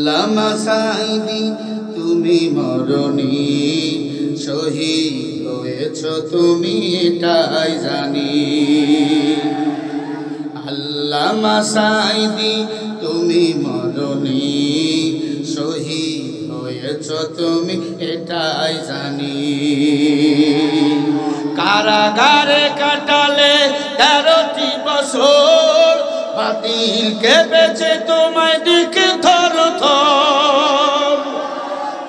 আল্লামা সাঈদী তুমি মরণি শহীদ হয়েছ তুমি এটাই জানি। আল্লামা সাঈদী তুমি মরণি শহীদ হয়েছ তুমি এটাই জানি। কারাগারে কাটালে 13টি বছর, বাতিল কেঁপেছে তোমায় দিকে থর থর।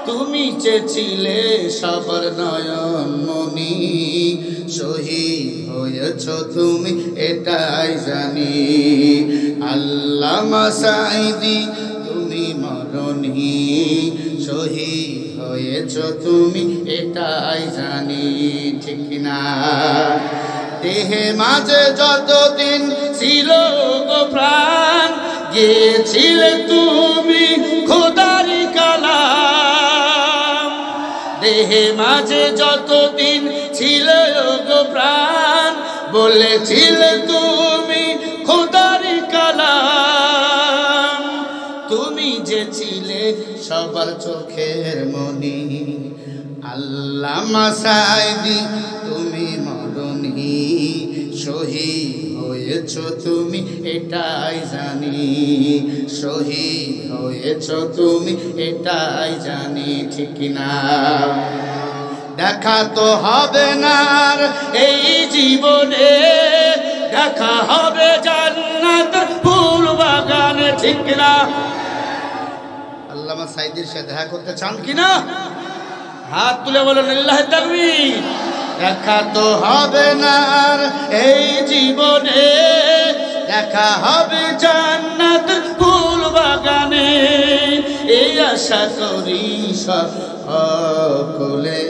তুমি চেয়েছিলে সবার নয়ন মনি, শহীদ হয়েছ তুমি এটাই জানি। আল্লামা সাঈদী তুমি মরণি শহীদ হয়েছ তুমি এটাই জানি। ঠিক না? দেহে মাঝে যতদিন ছিল গো প্রাণ, গেছিলে তুমি খোদারি কালাম। দেহে মাঝে যতদিন ছিল গো প্রাণ, বলেছিলে তুমি খোদারি কালাম। তুমি যে ছিলে সবার চোখের মনি। আল্লামা সাঈদী তুমি মরণি শহীদ হয়েছ তুমি এটাই জানি। শহীদ হয়েছ তুমি এটাই জানি। ঠিক না? দেখা তো হবে না আর এই জীবনে, দেখা হবে জান্নাতের ফুল বাগানে। ঠিক না? আল্লামা সাঈদীর সাথে দেখা করতে চান কিনা? হাত তুলে বলুন লিল্লাহি তাকবীর। দেখা তো হবে না আর এই জীবনে, দেখা হবে জান্নাতের ফুল বাগানে। এই আশা করি সকলে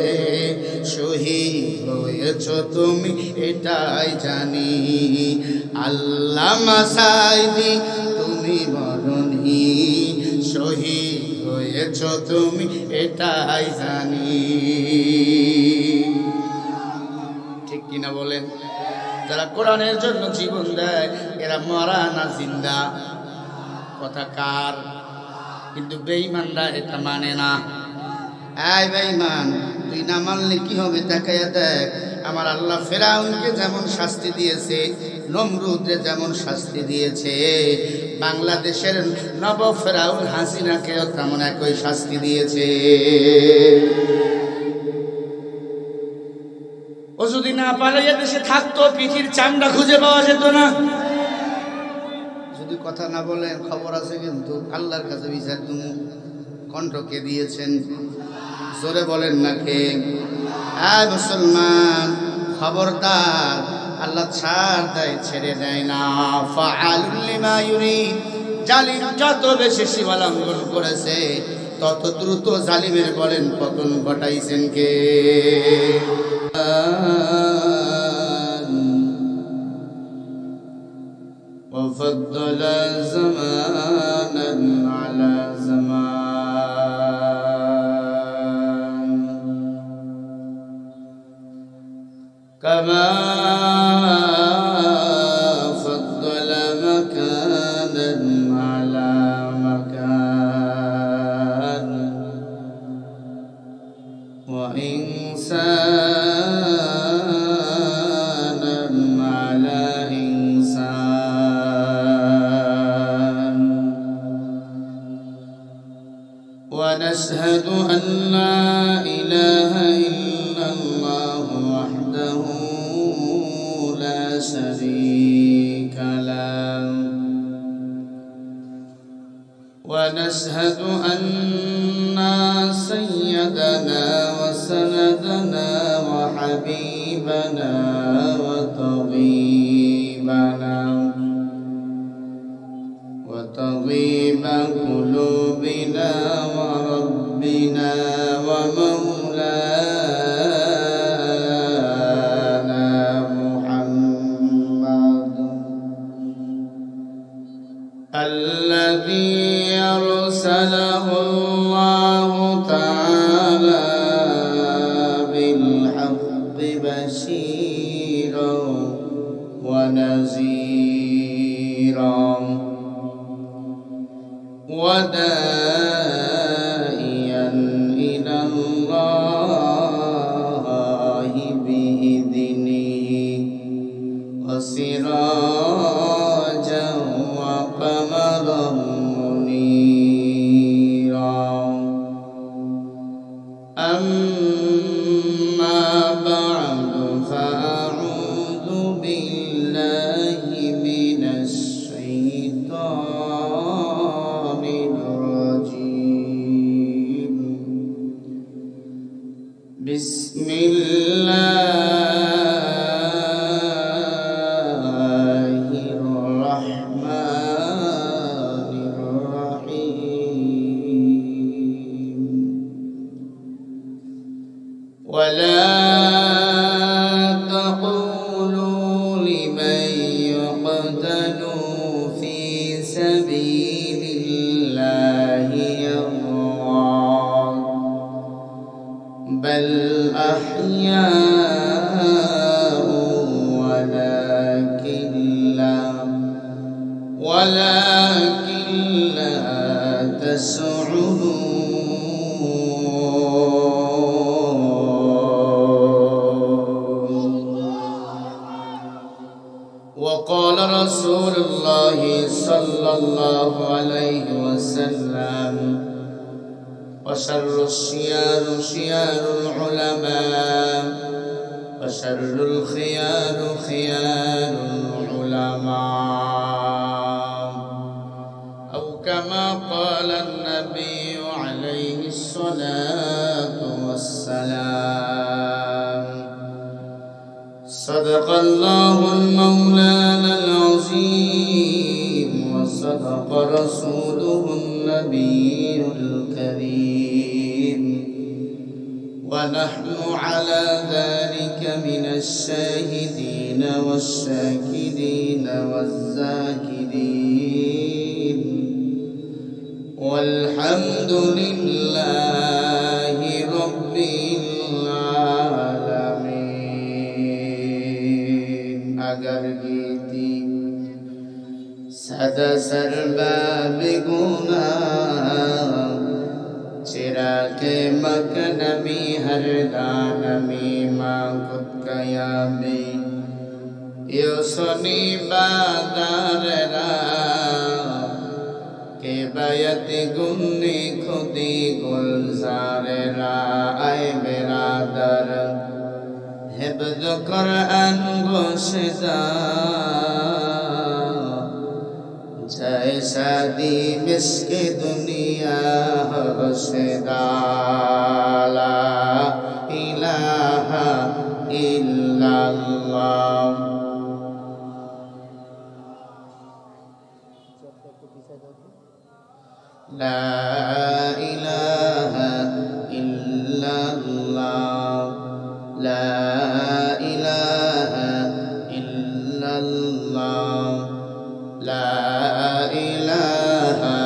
শহীদ হয়েছ তুমি এটাই জানি। আল্লামা সাঈদী তুমি মরণি শহীদ হয়েছ তুমি এটাই জানি। ঠিক কিনা বলেন? যারা কোরআনের জন্য জীবন দেয় এরা মরা না জিন্দা? কথা কার? কিন্তু বেঈমানরা এটা মানে না। এই বেঈমান, তুই না মানলে কি হবে? তাকায়া দেখ, আমার আল্লাহ ফেরাউনকে যেমন শাস্তি দিয়েছে, নমরুদকে যেমন শাস্তি দিয়েছে, বাংলাদেশের নব ফেরাউন হাসিনাকেও তেমন একই শাস্তি দিয়েছে। ও যদি না পালাইয়া দেশে থাকতো, পৃথিবীর চামড়া খুঁজে পাওয়া যেত না। যদি কথা না বলেন খবর আছে, কিন্তু আল্লাহর কাছে বিচার তুমি কণ্ঠকে দিয়েছেন। জোরে বলেন না কে? আয় মুসলমান, খবরদার, আল্লাহ ছাড় দেয়, ছেড়ে দেয় না। ফাআলুল লিমা ইউরিদ। জালিম যত বেশি সীমা লঙ্ঘন করেছে, তত দ্রুত জালিমের বলেন পতন ঘটাইছেন কে? وفضل زمانا على زمان كما فضل مكانا على مكان وإنسانا على إنسان ونشهد أن لا إله إلا الله وحده لا شريك له ونشهد أن سيدنا وسندنا وحبيبنا وطبيب قلوبنا وربنا ومولانا محمد الذي أرسله الله تعالى بالحق بشيرا ونذيرا وداعيا بسم الله الرحمن الرحيم ولا تقولوا لمن يقتل في سبيل الله أموات بل أحياء ولكن لا تشعرون. وقال رسول الله صلى الله عليه وسلم وشر الشيار شيار العلماء وشر الخيار خيار العلماء أو كما قال النبي عليه الصلاة والسلام. صدق الله المولانا العظيم وصدق رسوله النبي الكريم ونحن على ذلك من الشاهدين والشاكرين والذاكرين والحمد لله رب العالمين. अगर गीती सदा सरबाब गुनाह चिरागे मकनमी हर दानमी माँ खुद कयामी योसनी बादार के बयत गुन्नी खुदी गुलजार आए बिरादर हिब्द कुरान गोशदा जैसा दी मिस्के दुनिया हसदा ला इलाहा इल्लल्लाह. ला इलाहा इल्लल्लाह ला इलाहा इल्लल्लाह ला इलाहा.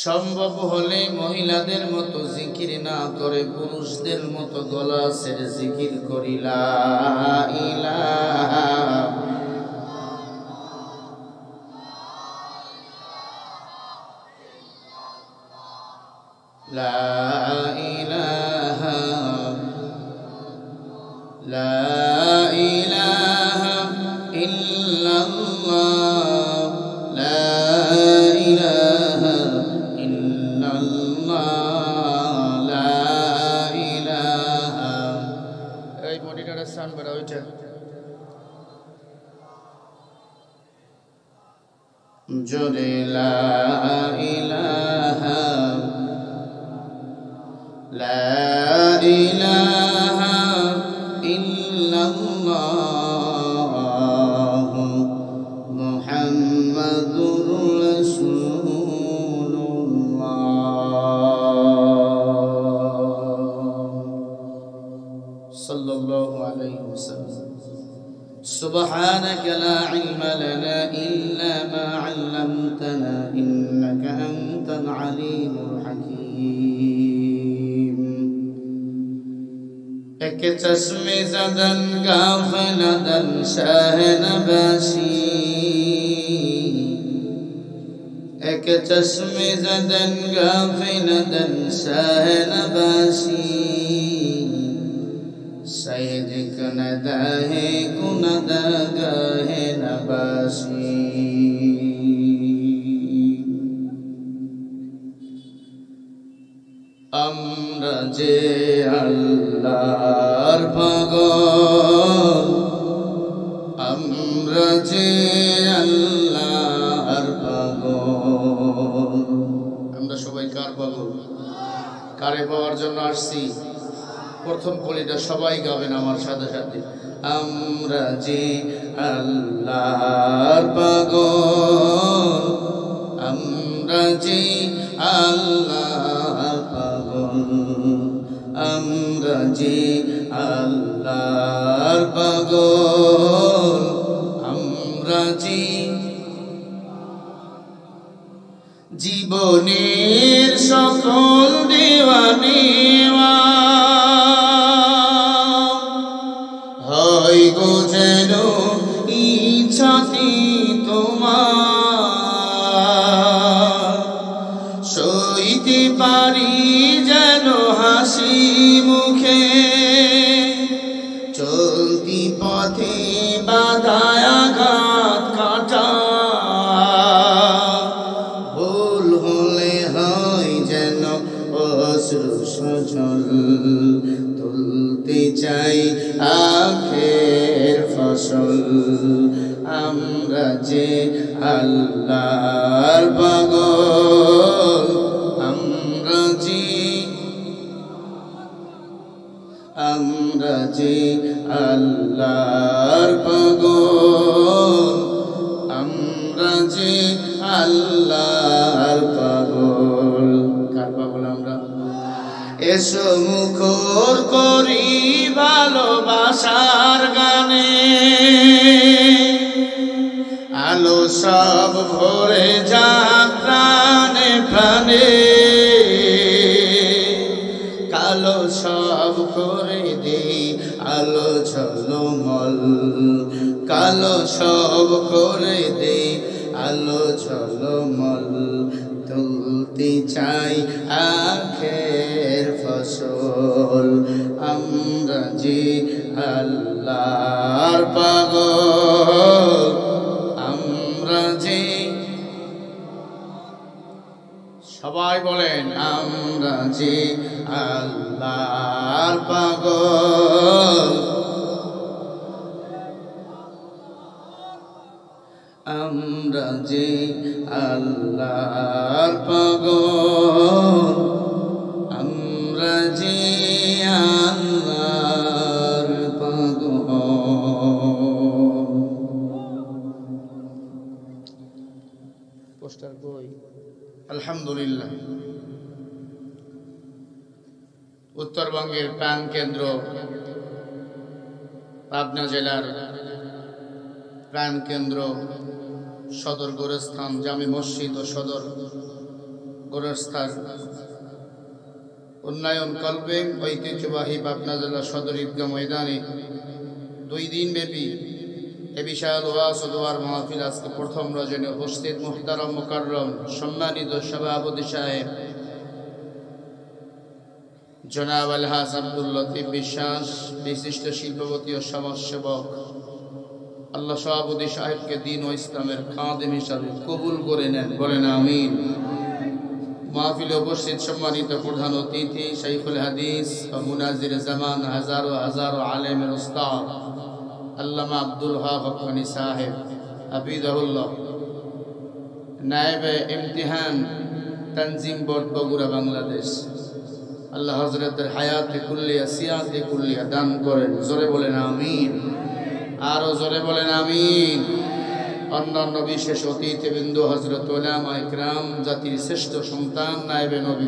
সম্ভব হলে মহিলাদের মতো জিকির না করে পুরুষদের মতো গলা ছেড়ে জিকির করি লা ইলাহা লা ইলাহা লা ইলাহা ইল্লাল্লাহ লা ইলাহা ইল্লাল্লাহ লা ইলাহা. এই মনিটরের সাউন্ড বাড়া ওইটা জোরে লা ইলাহা লা ইলাহা ইল্লাল্লাহ মুহাম্মাদুর রাসূলুল্লাহ সাল্লাল্লাহু আলাইহি ওয়াসাল্লাম. সুবহানাকা লা ইলমা লানা ইল্লা মা 'আল্লামতানা ইন্নাকা আনতাল আলীমুল হাকীম. এক চশমে জাদান গাফলাদান শাহনবাসী এক চশমে জাদান গাফলাদান শাহনবাসী सैद कुनदा है कुनदा गाहे नबासी. আমরা যে আল্লাহর পাগল আমরা যে আল্লাহর পাগল ধারে পাওয়ার জন্য আসছি। প্রথম কলিটা সবাই গাবেন আমার সাথে সাথে। আমরা যে আল্লাহর পাগল, আমরা যে আল্লাহর পাগল, আমরা যে আল্লাহর পাগল, আমরা যে জীবনের সকল দেওয়ানেওয়া হয় গো যেন ইচ্ছাতে তোমার, সইতে পারি যেন হাসি মুখে চলতি পথে বাধায় আঘাত কাটা, ভুল হলে হয় যেন অশ্রু সজল, তুলতে চাই আখের ফসল, আমরা যে আল্লাহর পাগল, আমরা যে আল্লাহর পাগল, আমরা যে আল্লাহর পাগল। কার পাগল আমরা? এসো মুখর করি ভালোবাসার গানে, আলো সব ভরে যাক প্রাণে প্রাণে, কালো সব করে দেই আলো ঝলমল, কালো সব করে দেই আলো ঝলমল, তুলতে চাই আখের ফসল, আমরা যে আল্লাহর পাগল, আমরা যে, সবাই বলেন আমরা যে আল্লাহর পাগল, আমরা যে আল্লাহর পাগল, আমরা যে আল্লাহর পাগল। পোস্টার কই? আলহামদুলিল্লাহ, উত্তরবঙ্গের প্রাণ কেন্দ্র পাবনা জেলার প্রাণ কেন্দ্র সদর গোরস্থান জামে মসজিদ ও সদর গোরস্থান উন্নয়ন কল্পে ঐতিহ্যবাহী পাবনা জেলা সদর ঈদগাহ ময়দানে 2 দিন ব্যাপী এ বিশাল ওয়াজ ও দোয়ার মাহফিল আজকে প্রথম রজনী উপস্থিত মুহতারাম মুকাররম সম্মানিত সভাপতি সাহেব জনাব আলহাজ আব্দুল লতিফ বিশ্বাস, বিশিষ্ট শিল্পপতি ও সমাজসেবক, আল্লাহ সভাপতি সাহেবকে দ্বীন ও ইসলামের খাদেম হিসাবে কবুল করে নেন, বলেন আমিন। মাহফিলে উপস্থিত সম্মানিত প্রধান অতিথি শাইখুল হাদিস ও মুনাজির জামান হাজারো হাজারো আলেমের উস্তাদ আল্লামা আব্দুল হক হক্কানি সাহেব হাফিজাহুল্লাহ, নায়েবে ইমতিহান তানজিম বোর্ড বগুড়া বাংলাদেশ, আল্লাহ হযরতের হায়াতে কুল্লিয়া সিয়াতে কুল্লিয়া দান করেন, জোরে বলেন আমিন, আরো জোরে বলেন আমিন। অন্যান্য বিশেষ অতিথিবৃন্দ, হযরত উলামা ইকরাম, জাতির শ্রেষ্ঠ সন্তান নায়েবে নবী,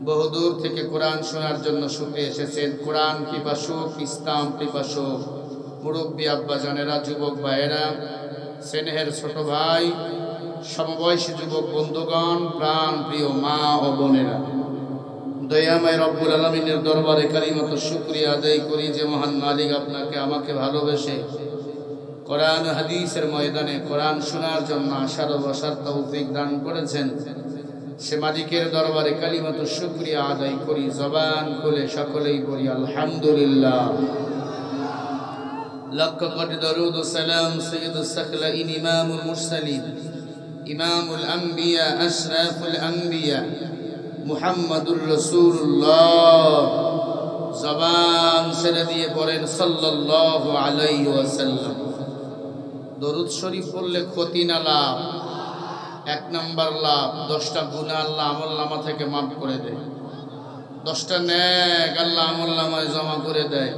বহুদূর থেকে কোরআন শোনার জন্য ছুটে এসেছেন কোরআন পিপাসুক, ইসলাম পিপাসুক মুরব্বী আব্বাজানেরা, যুবক ভাইয়েরা, স্নেহের ছোট ভাই, সমবয়সী যুবক বন্ধুগণ, প্রাণ প্রিয় মা ও বোনেরা, দয়াময় রব্বুল আলামিনের দরবারে কালিমাত শুকরিয়া আদায় করি যে মহান মালিক আপনাকে আমাকে ভালোবেসে কোরআন হাদিসের ময়দানে কোরআন শোনার জন্য আসার ও বসার তৌফিক দান করেছেন। সে মালিকের দরবারে কালিমাত শুকরিয়া আদায় করি, জবান খুলে সকলেই বলি আলহামদুলিল্লাহ। লক্ষ কোটি দরুদ ও সালাম সাইয়্যিদুস সাখলাইন ইমামুল মুরসালিন ইমামুল আম্বিয়া আশরাফুল আম্বিয়া মুহাম্মাদুর রাসূলুল্লাহ, জবান ছেড়ে দিয়ে পড়েন সাল্লাল্লাহু আলাইহি ওয়াসাল্লাম। দরুদ শরীফ পড়লে ক্ষতি না লাভ? 1 নাম্বার লাভ, 10টা গুনাহ আল্লাহ আমলনামা থেকে মাফ করে দেয়। 10টা নেক আল্লাহ আমলনামায় জমা করে দেয়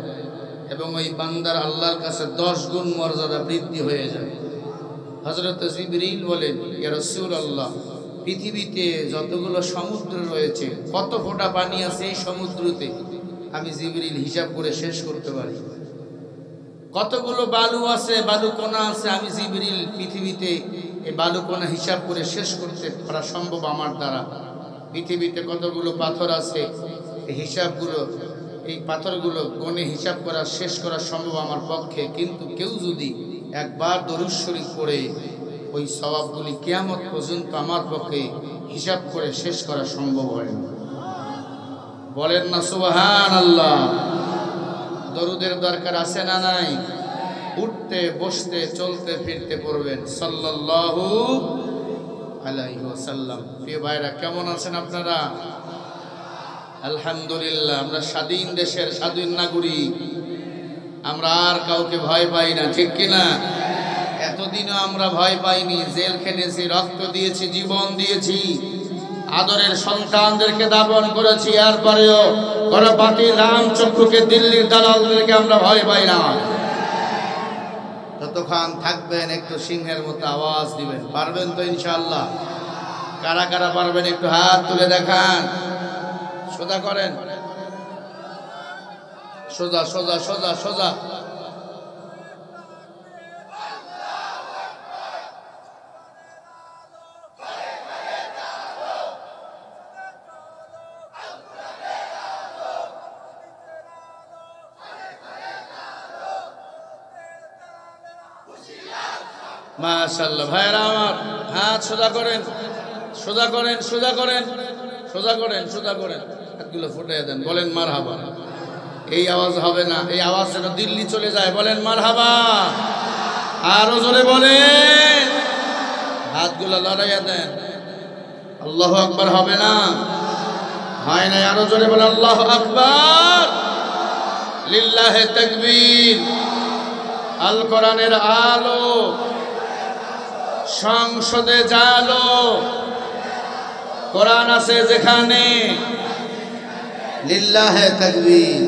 এবং ওই বান্দার আল্লাহর কাছে 10 গুণ মর্যাদা বৃদ্ধি হয়ে যায়। হযরত জিবরিল বলেন, ইয়া রাসূলুল্লাহ, পৃথিবীতে যতগুলো সমুদ্র রয়েছে, কত ফোঁটা পানি আছে এই সমুদ্রতে, আমি জিবরিল হিসাব করে শেষ করতে পারি। কতগুলো বালু আছে, বালুকণা আছে, আমি জিবরিল পৃথিবীতে এই বালুকণা হিসাব করে শেষ করতে পারা সম্ভব আমার দ্বারা। পৃথিবীতে কতগুলো পাথর আছে, এই হিসাবগুলো, এই পাথরগুলো গণে হিসাব করা শেষ করা সম্ভব আমার পক্ষে। কিন্তু কেউ যদি একবার দরুদ শরীফ পড়ে, ওই সওয়াবগুলি কিয়ামত পর্যন্ত আমার পক্ষে হিসাব করে শেষ করা সম্ভব হয় না। বলেন না সুবহানাল্লাহ। দরুদের দরকার আছে না নাই? উঠতে বসতে চলতে ফিরতে পড়বেন সাল্লাল্লাহু আলাইহি ওয়াসাল্লাম। প্রিয় ভাইরা, কেমন আছেন আপনারা? আলহামদুলিল্লাহ। আমরা স্বাধীন দেশের স্বাধীন নাগরিক, আমরা আর কাউকে ভয় পাই না, ঠিক কিনা? এতদিনও আমরা ভয় পাইনি, জেল খেটেছি, রক্ত দিয়েছি, জীবন দিয়েছি, আদরের সন্তানদেরকে দাফন করেছি, এরপরেও কোন পাতি রাম চক্ষুকে দিল্লির দালালদেরকে আমরা ভয় পাই না। ততক্ষণ থাকবেন একটু সিংহের মতো আওয়াজ দিবেন, পারবেন তো ইনশাআল্লাহ? কারা কারা পারবেন একটু হাত তুলে দেখান। সোজা করেন, সোজা সোজা সোজা সোজা। মাশাআল্লাহ। ভাইরা আমার, হাত সোজা করেন, সোজা করেন, সোজা করেন, সোজা করেন, সোজা করেন, হাতগুলো ফুটিয়ে দেন। বলেন মারহাবা। এই আওয়াজ হবে না, এই আওয়াজ যেন দিল্লি চলে যায়। বলেন মারহাবা। আরো জোরে বলেন, হাতগুলো লড়াইয়া দেন। আল্লাহু আকবার হবে না? হয় না? আরো জোরে বলেন আল্লাহু আকবার, লিল্লাহি তাকবীর। আল কোরআনের আলো সংসদে জালো, কোরআন আছে যেখানে, লিল্লাহি তাকবীর।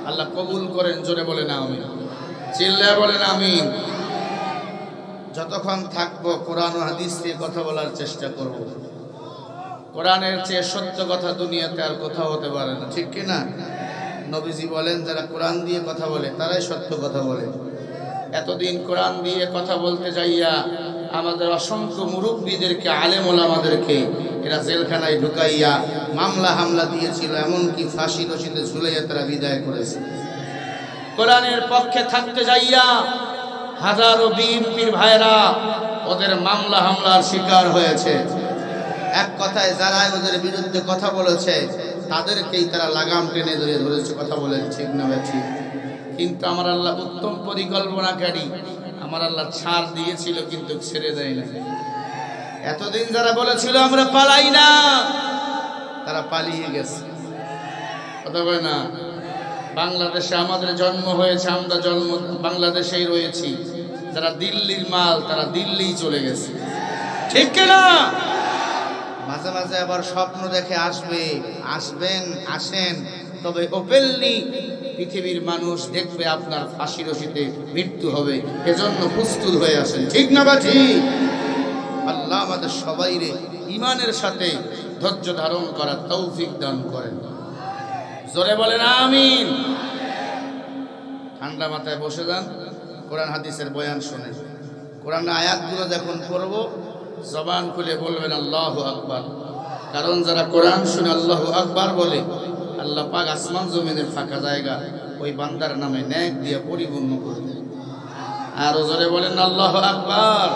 আল্লাহ কবুল করেন। জোরে বলেন আমিন, চিল্লায় বলেন আমিন। যতক্ষণ থাকবো কোরআন ও হাদিস দিয়ে কথা বলার চেষ্টা করব। কোরআনের চেয়ে সত্য কথা দুনিয়াতে আর কোথাও হতে পারে না, ঠিক কিনা? নবীজি বলেন, যারা কোরআন দিয়ে কথা বলে তারাই সত্য কথা বলে। এতদিন কোরআন দিয়ে কথা বলতে যাইয়া আমাদের অসংখ্য মুরব্বীদেরকে, আলেম ওলামাদেরকে এরা জেলখানায় ঢুকাইয়া মামলা হামলা দিয়েছিল, এমনকি ফাঁসি রশিতে ঝুলাইয়া তারা বিদায় করেছে। কোরআনের পক্ষে থাকতে যাইয়া হাজারো বিএনপির ভাইরা ওদের মামলা হামলার শিকার হয়েছে। এক কথায় যারা ওদের বিরুদ্ধে কথা বলেছে তাদেরকেই তারা লাগাম টেনে ধরেছে। কথা বলেন ঠিক না ঠিক? কিন্তু আমার আল্লাহ উত্তম পরিকল্পনাকারী, আমার আল্লাহ ছাড় দিয়েছিল কিন্তু ছেড়ে দেয় না। এতদিন যারা বলেছিল আমরা পালাই না, তারা পালিয়ে গেছে। কথা বলে না? বাংলাদেশে আমাদের জন্ম হয়েছে, আমরা জন্ম বাংলাদেশেই রয়েছি। যারা দিল্লির মাল তারা দিল্লিই চলে গেছে, ঠিক কিনা? মাঝে মাঝে আবার স্বপ্ন দেখে আসবে, আসবেন, আসেন, তবে ওপেনলি পৃথিবীর মানুষ দেখবে আপনার ফাঁসি রশিতে মৃত্যু হবে, এজন্য প্রস্তুত হয়ে আসেন, ঠিক না বাজি? আল্লাহ আমাদের সবাইরে ঈমানের সাথে ধৈর্য ধারণ করার তৌফিক দান করেন। জোরে বলেন আমিন। ঠান্ডা মাথায় বসে যান, কোরআন হাদিসের বয়ান শুনে। কোরআনের আয়াতগুলো যখন পড়ব জবান খুলে বলবেন আল্লাহু আকবার। কারণ যারা কোরআন শুনে আল্লাহু আকবার বলে, আল্লাহ পাক আসমান জমিনের ফাঁকা জায়গা ওই বান্দার নামে নেক দিয়ে পরিপূর্ণ করে দেন। আরো জোরে বলেন আল্লাহু আকবার।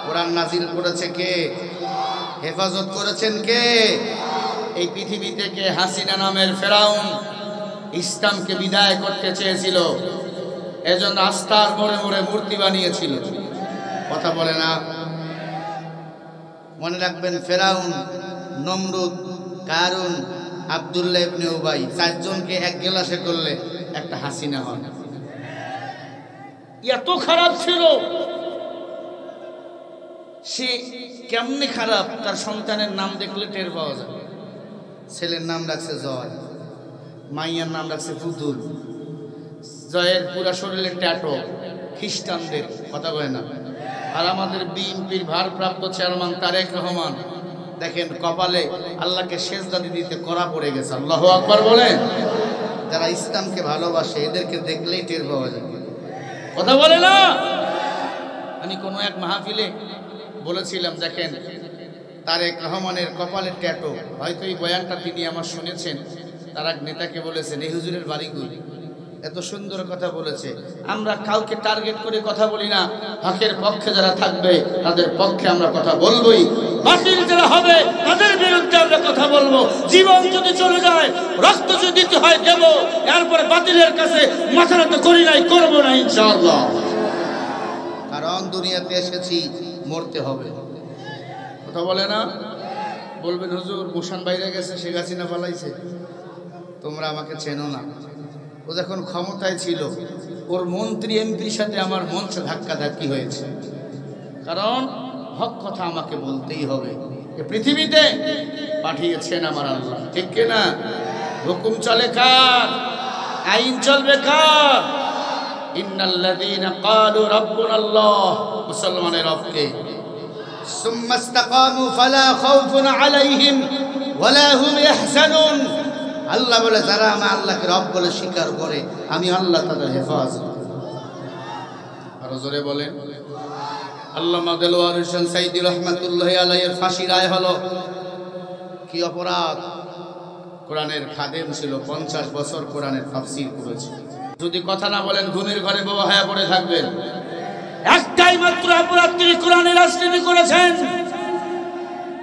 কোরআন নাজিল করেছে কে? হেফাজত করেছেন কে? এই পৃথিবী থেকে হাসিনা নামের ফেরাউন ইসলামকে বিদায় করতে চেয়েছিল, এজন্য আস্থার মোড়ে মোড়ে মূর্তি বানিয়েছিল। কথা বলে না? মনে রাখবেন, ফেরাউন, নমরুদ, কারুন, আব্দুল্লাহ ইবনে উবাই, চারজনকে এক গ্লাসে করলে একটা হাসিনা হয়। এত খারাপ ছিল সে। কেমনে খারাপ তার সন্তানের নাম দেখলে টের পাওয়া যায়। ছেলের নাম রাখছে জয়, মাইয়ার নাম রাখছে পুতুল। জয়ের পুরা শরীরে ট্যাটো, খ্রিস্টানদের কথা কয় না। আর আমাদের বিএনপির ভারপ্রাপ্ত চেয়ারম্যান তারেক রহমান দেখেন কপালে আল্লাহকে সেজদা দিতে করা পড়ে গেছে। আল্লাহু আকবার বলেন। যারা ইসলামকে ভালোবাসে এদেরকে দেখলেই টের পাওয়া যায়। কথা বলে না। আমি কোনো এক মাহফিলে বলেছিলাম, দেখেন তারেক রহমানের কপালের ট্যাটো, হয়তো এই বয়ানটা তিনি আমার শুনেছেন। তার এক নেতাকে বলেছেন, এই হুজুরের বাড়ি কই? এত সুন্দর কথা বলেছে। আমরা কাউকে টার্গেট করে কথা বলি না। হকের পক্ষে যারা থাকবে তাদের পক্ষে আমরা কথা বলবোই, বাতিল যারা হবে তাদের বিরুদ্ধে আমরা কথা বলবো। জীবন যদি চলে যায়, রক্ত যদি দিতে হয় দেব, এরপরে বাতিলের কাছে মাথা নত করি নাই, করবো না ইনশাআল্লাহ। কারণ দুনিয়াতে এসেছি, মরতে হবে। কথা বলে না। বলবেন হুজুর মুশান বাইরে গেছে, শেখ হাসিনা পালাইছে। তোমরা আমাকে চেনো না। ও যখন ক্ষমতায় ছিল, ওর মন্ত্রী এমপির সাথে আমার মঞ্চে ধাক্কাধাক্কি হয়েছে। কারণ হক কথা আমাকে বলতেই হবে। এ পৃথিবীতে পাঠিয়েছেন আমার আল্লাহ, ঠিক কিনা? হুকুম চলে কার? আইন চলবে কার? ইন্নাল্লাযীনা ক্বালু রাব্বুনাল্লাহ, মুসলমানের রবকে। সুম্মা ইসতাকামু ফালা খাউফুন আলাইহিম ওয়ালা হুম ইয়াহজানুন। আল্লাহ বলে, যারা আমার আল্লাহকে রব বলে স্বীকার করে, আমি আল্লাহ তাদের হেফাজত। আরো জোরে বলেন। আল্লামা দেলোয়ার হোসেন সাইদী রহমাতুল্লাহি আলাইহির ফাঁসি রায় হলো। কি অপরাধ? কোরআনের খাদেম ছিল, 50 বছর কোরআনের তাফসীর করেছে। যদি কথা না বলেন ঘুমের ঘরে বাবা হয়ে পড়ে থাকবেন। একটাই মাত্র অপরাধ, তিনি কোরআনের রাজনীতি করেছেন,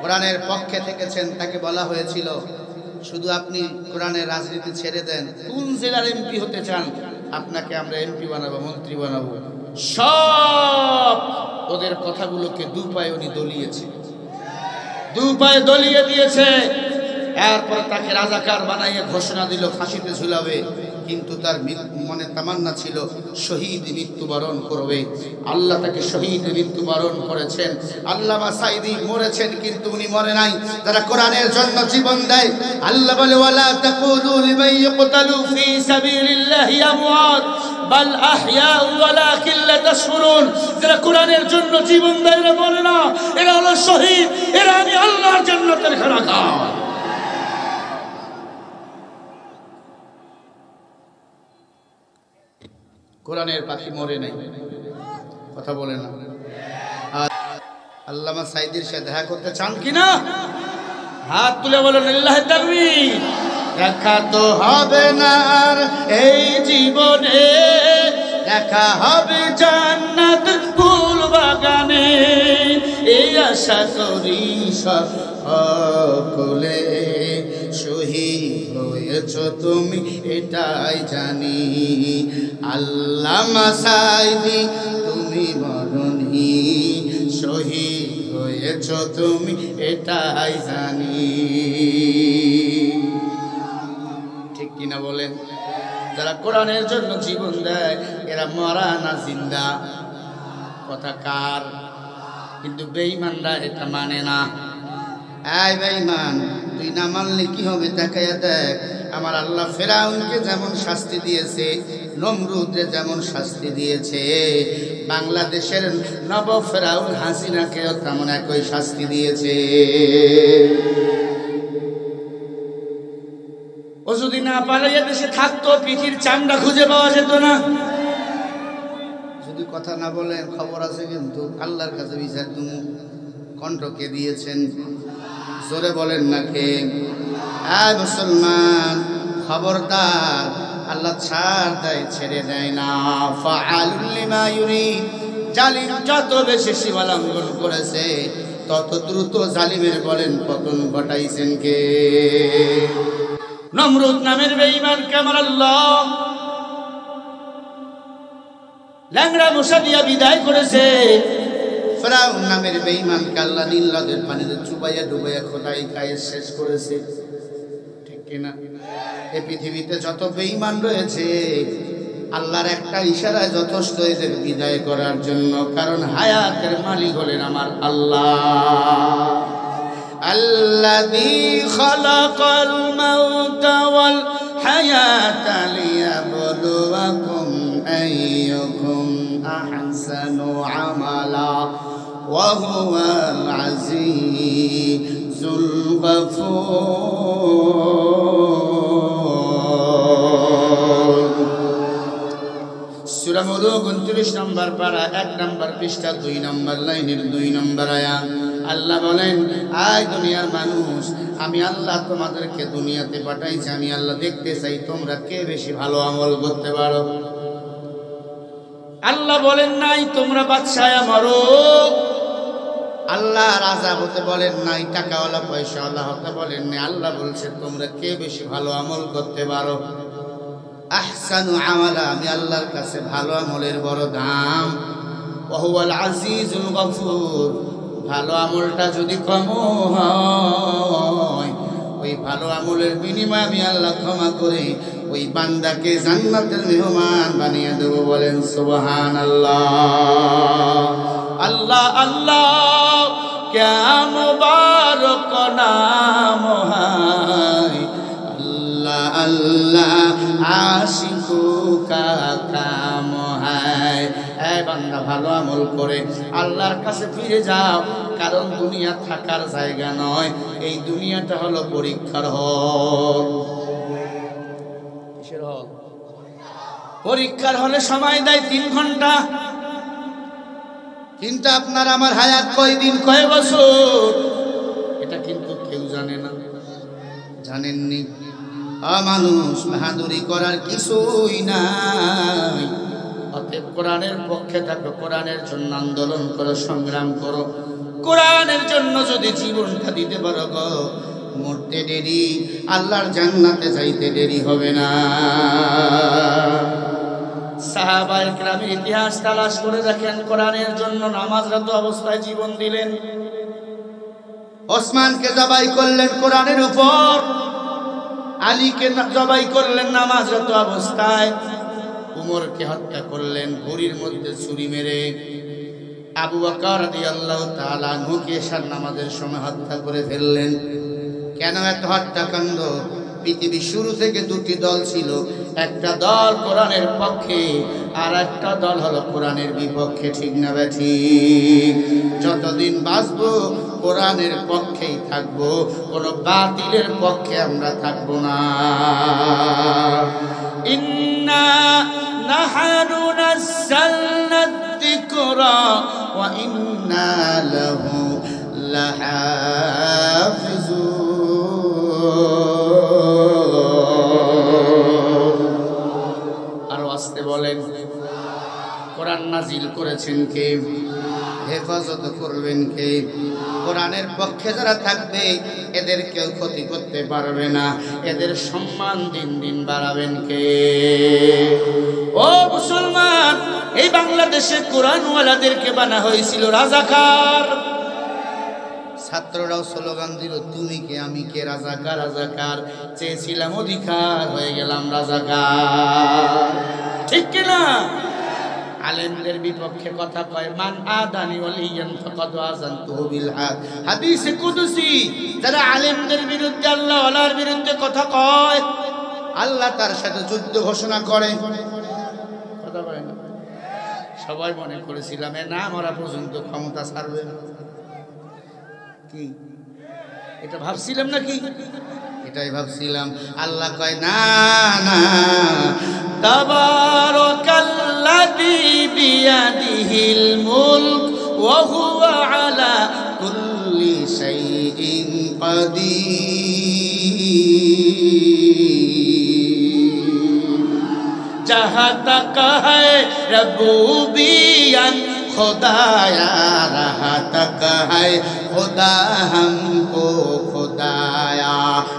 কোরআনের পক্ষে থেকেছেন। তাকে বলা হয়েছিল, শুধু আপনি কোরআনের রাজনীতি ছেড়ে দেন, কোন জেলার এমপি হতে চান, আপনাকে আমরা এমপি বানাবো, মন্ত্রী বানাবো। সব ওদের কথাগুলোকে দুপায়ে উনি দলিয়েছে, দুপায়ে দলিয়ে দিয়েছে। এরপর তাকে রাজাকার বানাইয়ে ঘোষণা দিল ফাঁসিতে ঝুলাবে। কিন্তু তার মনে তামান্না ছিল শহীদ মৃত্যুবরণ করবে। আল্লাহ তাকে শহীদ মৃত্যুবরণ করেছেন। আল্লামা সাইদী মরেছেন, কিন্তু উনি মরে নাই। যারা কোরআনের জন্য জীবন দেয়, আল্লাহ বলে, ওয়ালা তাকুলু লিমান ইয়ুকতালু ফি সাবিলিল্লাহি আমওয়াত বাল আহইয়াউ ওয়ালাকিন লা তাশউরুন। যারা কোরআনের জন্য জীবন দেয় এরা মরে না, এরা হলো শহীদ। এরা আমি আল্লাহর জান্নাতের খানাখান। কোরআনের পাখি মরে নাই, কথা বলে না। আর আল্লামা সাইদীর সাথে দেখা করতে চান কিনা? হাত তুলে বলেন লিল্লাহি তাকবীর। দেখা তো হবে না আর এই জীবনে, দেখা হবে জান্নাত ফুল বাগানে। এই আশা করি সকলে, শহীদ হয়েছ তুমি এটাই জানি। আল্লামা সাইদী তুমি মরণী, শহীদ হয়েছ তুমি এটাই জানি। ঠিক কিনা বলেন? যারা কোরআনের জন্য জীবন দেয় এরা মরা না জিন্দা, কথা কার? কিন্তু বেঈমানরা এটা মানে না। এই বেঈমান, তুই না মানলে কি হবে? তাকায়া দেখ, আমার আল্লাহ ফেরাউনকে যেমন শাস্তি দিয়েছে, নমরুদকে যেমন শাস্তি দিয়েছে, বাংলাদেশের নব ফেরাউন হাসিনাকেও তেমন একই শাস্তি দিয়েছে। ও যদি না পালাইয়া দেশে থাকতো, পিঠির চামড়া খুঁজে পাওয়া যেত না। যদি কথা না বলেন খবর আছে, কিন্তু আল্লাহর কাছে বিচার তুমি কণ্ঠকে দিয়েছেন। জোরে বলেন না কে? আয় মুসলমান, খবরদার, আল্লাহ ছাড় দেয়, ছেড়ে দেয় না। ফাআলুল লিমা ইউরিদ। জালিম যত বেশি সীমা লঙ্ঘন করেছে, তত দ্রুত জালিমের বলেন পতন ঘটাইছেন কে? নমরুদ নামের বেঈমানকে আমার আল্লাহ ল্যাংড়া মশা দিয়া বিদায় করেছে। ফেরাউন নামের বেঈমানকে আল্লাহ নীল নদের পানিতে চুবাইয়া ডুবাইয়া খোদাই খাইয়ে শেষ করেছে, ঠিক কিনা? এই পৃথিবীতে যত বেঈমান রয়েছে, আল্লাহর একটা ইশারায় যথেষ্ট এদের বিদায় করার জন্য। কারণ হায়াতের মালিক হলেন আমার আল্লাহ। الذي خلق الموت والحياة ليبلوكم أيكم أحسن عملا وهو العزيز الغفور সূরা মুলুক 29 নম্বর পারা 1 নম্বর পৃষ্ঠা 2 নম্বর লাইনের 2 নম্বর আয়াত আল্লাহ বলেন আয় দুনিয়ার মানুষ আমি আল্লাহ তোমাদেরকে দুনিয়াতে পাঠাইছি আমি আল্লাহ দেখতে চাই তোমরা কে বেশি ভালো আমল করতে পারো আল্লাহ বলেন নাই তোমরা বাদশায়া মারো আল্লাহ রাজা হতে বলেন নাই টাকাওয়ালা পয়সাওয়ালা হতে বলেন নাই আল্লাহ বলছে তোমরা কে বেশি ভালো আমল করতে পারো আহসানু আমালা আমি আল্লাহর কাছে ভালো আমলের বড় দাম ওয়া হুয়াল আজিজুল গফুর ভালো আমলটা যদি কম হয় ওই ভালো আমলের বিনিময়ে আমি আল্লাহ ক্ষমা করে ওই বান্দাকে জান্নাতের মেহমান বানিয়ে দেব বলেন সুবহানাল্লাহ আল্লাহ আল্লাহ क्या मुबारक नाम है अल्लाह अल्लाह आशिकों का काम है ऐ बंदा ভালো আমল করে আল্লাহর কাছে ফিরে যাও কারণ দুনিয়া থাকার জায়গা নয় এই দুনিয়াটা হলো পরীক্ষার হল কিসের হল পরীক্ষার হলে সময় দেয় 3 ঘন্টা কিন্তু আপনার আমার হায়াত কয় দিন কয় বছর এটা কিন্তু কেউ জানে না জানেননি মানুষ বাহাদুরি করার কিছুই নাই অতএব কোরআনের পক্ষে থাকো কোরআনের জন্য আন্দোলন করো সংগ্রাম করো কোরআনের জন্য যদি জীবনটা দিতে পারো গো মরতে দেরি আল্লাহর জান্নাতে যাইতে দেরি হবে না সাহাবায়ে কেরামের ইতিহাস তালাশ করে দেখেন কোরআনের জন্য নামাজরত অবস্থায় জীবন দিলেন ওসমানকে জবাই করলেন কোরআনের উপর আলীকে জবাই করলেন নামাজরত অবস্থায় উমরকে হত্যা করলেন ঘুড়ির মধ্যে ছুরি মেরে আবু বকর রাদিয়াল্লাহু তাআলা আনহুকে এশার নামাজের সময় হত্যা করে ফেললেন কেন এত হত্যাকাণ্ড পৃথিবী শুরু থেকে 2টি দল ছিল একটা দল কোরআনের পক্ষে আর একটা দল হলো কোরআনের বিপক্ষে ঠিক না ঠিক যতদিন বাঁচবো কোরআনের পক্ষেই থাকবো কোনো বাতিলের পক্ষে আমরা থাকবো না ইন্না নাহনু নাযালনা যিকরা ওয়া ইন্না লাহু লাহাফিজুন আরো আসতে বলেন কোরআন নাজিল করেছেন কে হেফাজত করবেন কে কোরআনের পক্ষে যারা থাকবে এদের কেউ ক্ষতি করতে পারবে না এদের সম্মান দিন দিন বাড়াবেন কে ও মুসলমান এই বাংলাদেশে কোরআনওয়ালাদেরকে বানা হয়েছিল রাজাকার ছাত্ররাও স্লোগান দিল তুমি কে আমি কে রাজাকার রাজাকার চেয়েছিলাম অধিকার হয়ে গেলাম রাজাকার ঠিক কিনা আলেমদের বিপক্ষে কথা কয় মান আদানি ওয়ালিয়ান ফাকাদ আযানতুহু বিল হক হাদিসে কুদসি যারা আলেমদের বিরুদ্ধে আল্লাহ ওয়ালার বিরুদ্ধে কথা কয় আল্লাহ তার সাথে যুদ্ধ ঘোষণা করে কথা বলে না সবাই মনে করেছিলাম এ না মরা পর্যন্ত ক্ষমতা ছাড়বে না কি এটা ভাবছিলাম নাকি এটাই ভাবছিলাম আল্লাহ কয় না না তাবারাকাল্লাযী বিয়াদিহিল মুলক ওয়া হুয়া আলা কুল্লি শাইইন কাদির जहाँ तक है रबूबियत खुदाया रहा तक है खुदा हमको खुदाया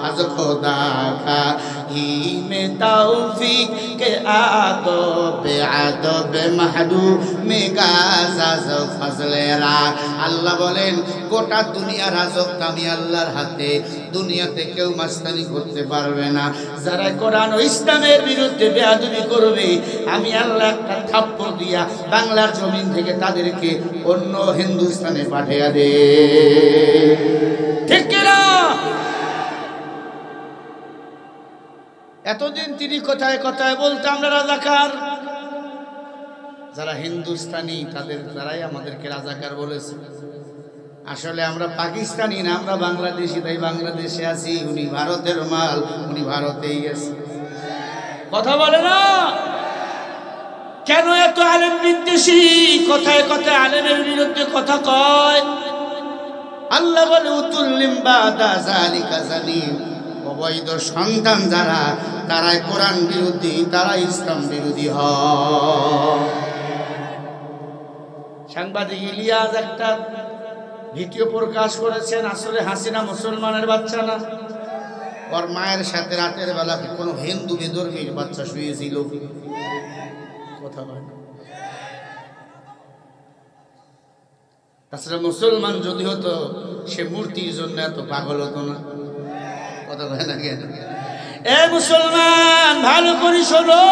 आज खुदा का मफाहीम तौफीक के आदब आदब महदूम गाज़ फजले रा। আল্লাহ বলেন গোটা দুনিয়ার রাজত্ব আমি আল্লাহর হাতে, দুনিয়াতে কেউ মাস্তানি করতে পারবে না। যারা কোরআন ও ইসলামের বিরুদ্ধে বেয়াদবি করবে আমি আল্লাহ একটা থাপ্পড় দিয়া বাংলার জমিন থেকে তাদেরকে অন্য হিন্দুস্তানে পাঠিয়ে দে। ঠিক কিনা? এতদিন তিনি কথায় কথায় বলতে আমরা রাজাকার, যারা হিন্দুস্তানি তাদের দ্বারাই আমাদেরকে রাজাকার বলেছে। আসলে আমরা পাকিস্তানি না, আমরা বাংলাদেশি, তাই বাংলাদেশে আছি। উনি ভারতের মাল, উনি ভারতেই আছে। কথা বলে না কেন? এত আলেম বিদ্বেষী, কথায় কথায় আলেমের বিরুদ্ধে কথা কয়। আল্লাহ বলে উতুল্লিম বাদা যালিকা জালিম, অবৈধ সন্তান যারা তারাই কোরআন বিরোধী, তারা ইসলাম বিরোধী হয়। সাংবাদিক ইলিয়াস একটা ভিডিও প্রকাশ করেছেন, আসলে হাসিনা মুসলমানের বাচ্চা না, ওর মায়ের সাথে রাতের বেলা কোনো হিন্দু বিধর্মীর বাচ্চা শুয়েছিল। কথা বলে তাছাড়া মুসলমান যদি হতো সে মূর্তির জন্য এত পাগল হতো না। কথা বলে না কেন? এ মুসলমান ভালো করে শোনো,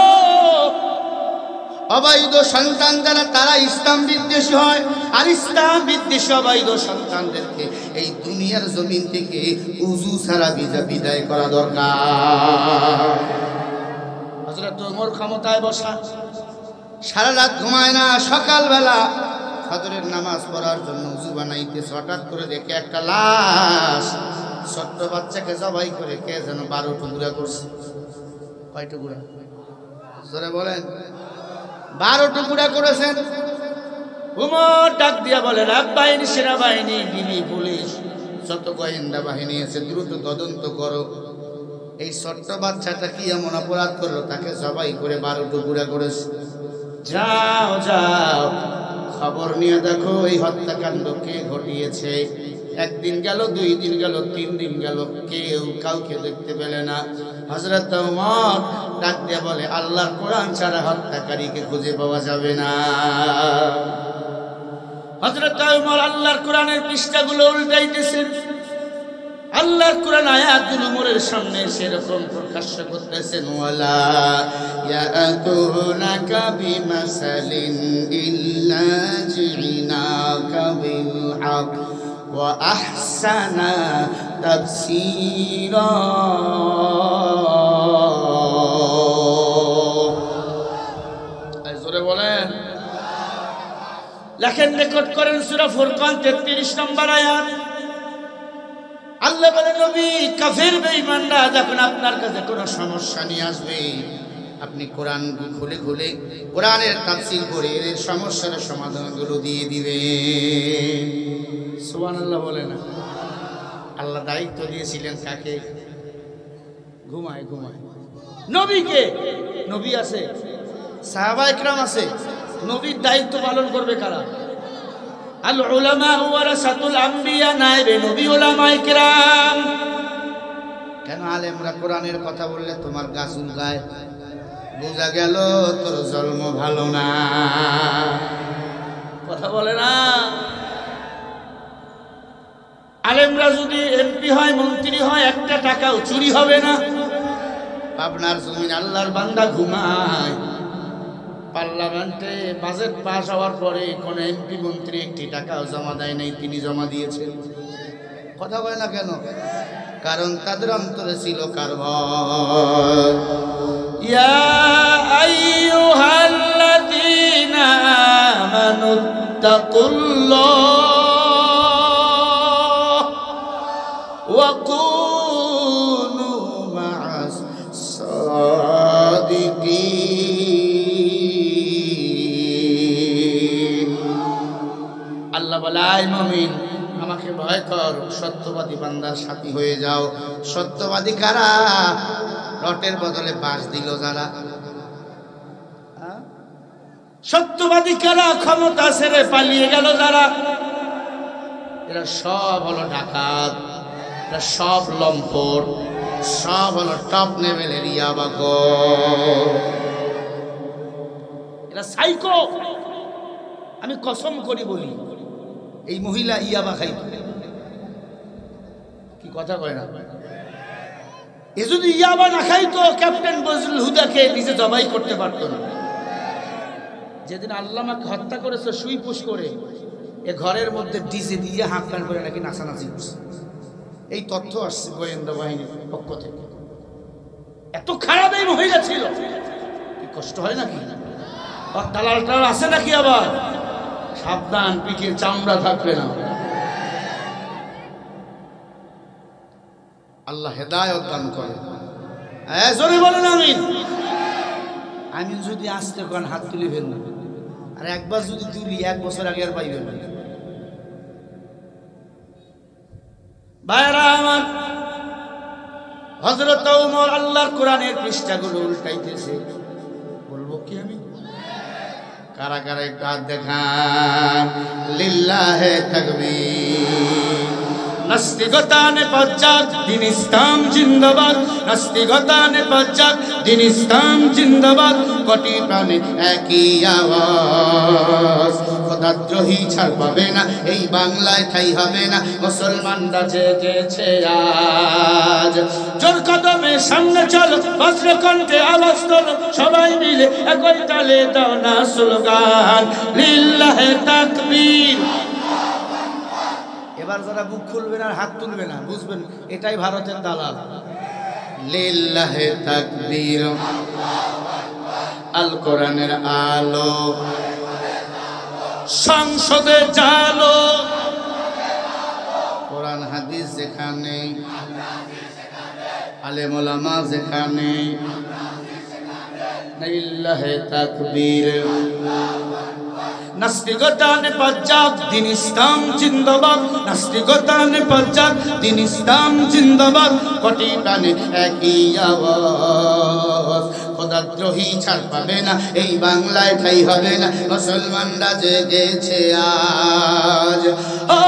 অবৈধ সন্তান যারা তারা ইসলাম বিদ্বেষী হয়, আর ইসলাম বিদ্বেষী অবৈধ সন্তানদেরকে এই দুনিয়ার জমিন থেকে উজু ছাড়া বিদায় করা দরকার। হযরত ওমর ক্ষমতায় বসা, সারা রাত ঘুমায় না, সকালবেলা ফজরের নামাজ পড়ার জন্য উজু বানাইতেছে, হঠাৎ করে দেখে একটা লাশ, ছোট্ট বাচ্চাকে জবাই করে কে যেন 12 টুকরা করছে। কয় টুকরা? জোরে বলেন। 12 টুকরা করেছেন। উমর ডাক দিয়া বলেন, বাহিনী, সেনাবাহিনী, ডিবি, পুলিশ, যত গোয়েন্দা বাহিনী আছে দ্রুত তদন্ত করো, এই ছোট্ট বাচ্চাটা কি এমন অপরাধ করলো তাকে জবাই করে 12 টুকরা করেছে। যাও যাও খবর নিয়ে দেখো এই হত্যাকাণ্ড কে ঘটিয়েছে। একদিন গেল, 2 দিন গেল, 3 দিন গেল, কেউ কাউকে দেখতে পেলে না। হযরত ওমর ডাক দিয়ে বলে, আল্লাহর কোরআন ছাড়া হত্যাকারীকে খুঁজে পাওয়া যাবে না। হযরত ওমর আল্লাহর কোরআনের পৃষ্ঠাগুলো উল্টাইতেছেন, আল্লাহর কোরআন আয়াতগুলো ওমরের সামনে সেরকম প্রকাশ করতেছেন। ওয়ালা ইয়াতুনাকা বিমাসালিন ইল্লা জিনাকা বিল হক ওয়া আহসানা তাফসীরা। জোরে বলেন। লেখেন, রেকর্ড করেন সূরা ফুরকান 33 নম্বর আয়াত। আল্লাহ বলে, নবী কাফের বেঈমানরা যখন আপনার কাছে কোনো সমস্যা নিয়ে আসবে, আপনি কোরআন খুলে খুলে কোরআনের তাফসীর করে এর সমস্যার সমাধানগুলো দিয়ে দিবেন। সুবহানাল্লাহ বলে না? আল্লাহ দায়িত্ব দিয়েছিলেন কাকে? ঘুমায় ঘুমায় নবীকে। নবী আছে, সাহাবা ইকরাম আছে, নবীর দায়িত্ব পালন করবে কারা? আল উলামা ওয়ারাসাতুল আম্বিয়া, নায়েবে নবী উলামায়ে কিরাম। কেন আলেমরা কোরআনের কথা বললে তোমার গা চুলকায়? বোঝা গেল তোর জন্ম ভালো না। কথা বলে না? আলেমরা যদি এমপি হয়, মন্ত্রী হয়, একটা টাকাও চুরি হবে না। পাবনার জমিন আল্লাহর বান্দা ঘুমায়, পার্লামেন্টে বাজেট পাস হওয়ার পরে কোন এমপি মন্ত্রী একটি টাকাও জমা দেয় নাই, তিনি জমা দিয়েছেন। কথা বলে না কেন? কারণ তাদের অন্তরে ছিল কার ভয়। ইয়া আইয়ুহাল্লাযীনা আমানুত্তাকুল্লাহ ওয়া কুনু মা'আস সাদিকিন। আল্লাহ বলে, আয় মুমিন, আমাকে ভয় কর, সত্যবাদী বান্দার সাথী হয়ে যাও। সত্যবাদী কারা? রটের বদলে বাঁশ দিল যারা। সত্যবাদী কারা? ক্ষমতা ছেড়ে পালিয়ে গেল যারা। এরা সব হলো ডাকাত, এরা সব লম্পট, সব হলো টপ লেভেলের ইয়াবাকো। এরা সাইকো। আমি কসম করি বলি, এই মহিলা ইয়াবা খাইত, কি কথা কয় না? এ যদি ইয়াবা না খাইতো ক্যাপ্টেন বজলুল হুদাকে নিজে জবাই করতে পারতো না। যেদিন আল্লামাকে হত্যা করেছে সুই পুশ করে, এ ঘরের মধ্যে ডিজে দিয়ে হাত টান করে নাকি নাচানাচি করছে। এই তথ্য আসছে গোয়েন্দা বাহিনীর পক্ষ থেকে। এত খারাপ এই মহিলা ছিল, কি কষ্ট হয় নাকি? দালাল টালাল আছে নাকি? আবার সাবধান, পিঠের চামড়া থাকবে না। আল্লাহ হেদায়েত দান করে। জোরে বলেন আমিন। আমিন যদি আসতে কোন হাত তুলি ফেলুন, আর একবার যদি তুলি 1 বছর আগে আর পাইবেন না। ভাইরা আমার, হযরত ওমর আল্লাহর কোরআনের পৃষ্ঠাগুলো উল্টাইতেছে। বলবো কি আমি? কারা কারা একটু হাত দেখান। লিল্লাহে তাকবীর। নাস্তিকতা নে পশ্চাৎ, দিন ইসলাম জিন্দাবাদ। নাস্তিকতা নে পশ্চাৎ, দিন ইসলাম জিন্দাবাদ। কোটি প্রাণে একই আওয়াজ, খোদাদ্রোহী ছাড় পাবে না, এই বাংলায় ঠাই হবে না। মুসলমানরা জেগেছে আজ। জোর কদমে সামনে চলো, বজ্রকণ্ঠে আওয়াজ তোলো, সবাই মিলে একই তালে দাও না স্লোগান। লিল্লাহে তাকবীর। এবার যারা বুক খুলবেন আর হাত তুলবে না, বুঝবেন এটাই ভারতের দালাল। লিল্লাহে তাকবীর। আল কোরআনের আলো, সংসদে জালো। কোরআন হাদিস যেখানে, আলেম ওলামা যেখানে। লিল্লাহে তাকবীর। নাস্তিকতা নে পশ্চাৎ, দিন ইসলাম জিন্দাবাদ। নাস্তিকতা নে পশ্চাৎ, দিন ইসলাম জিন্দাবাদ। কোটি প্রাণে একই আওয়াজ, খোদাদ্রোহী ছাড় পাবে না, এই বাংলায় ঠাই হবে না। মুসলমানরা জেগেছে আজ। ও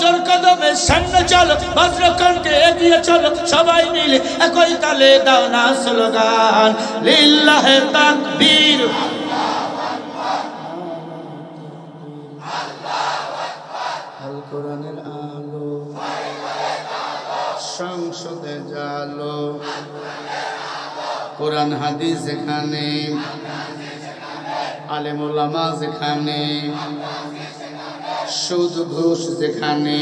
জোর কদমে সামনে চলো, বজ্রকণ্ঠে এগিয়ে চলো, সবাই মিলে একই তালে দাও না স্লোগান। লিল্লাহে তাকবীর। আল কোরআনের আলো, সংসদে জালো। কোরআন হাদিস যেখানে, আলেম ওলামা যেখানে, সুদ ঘুষ যেখানে।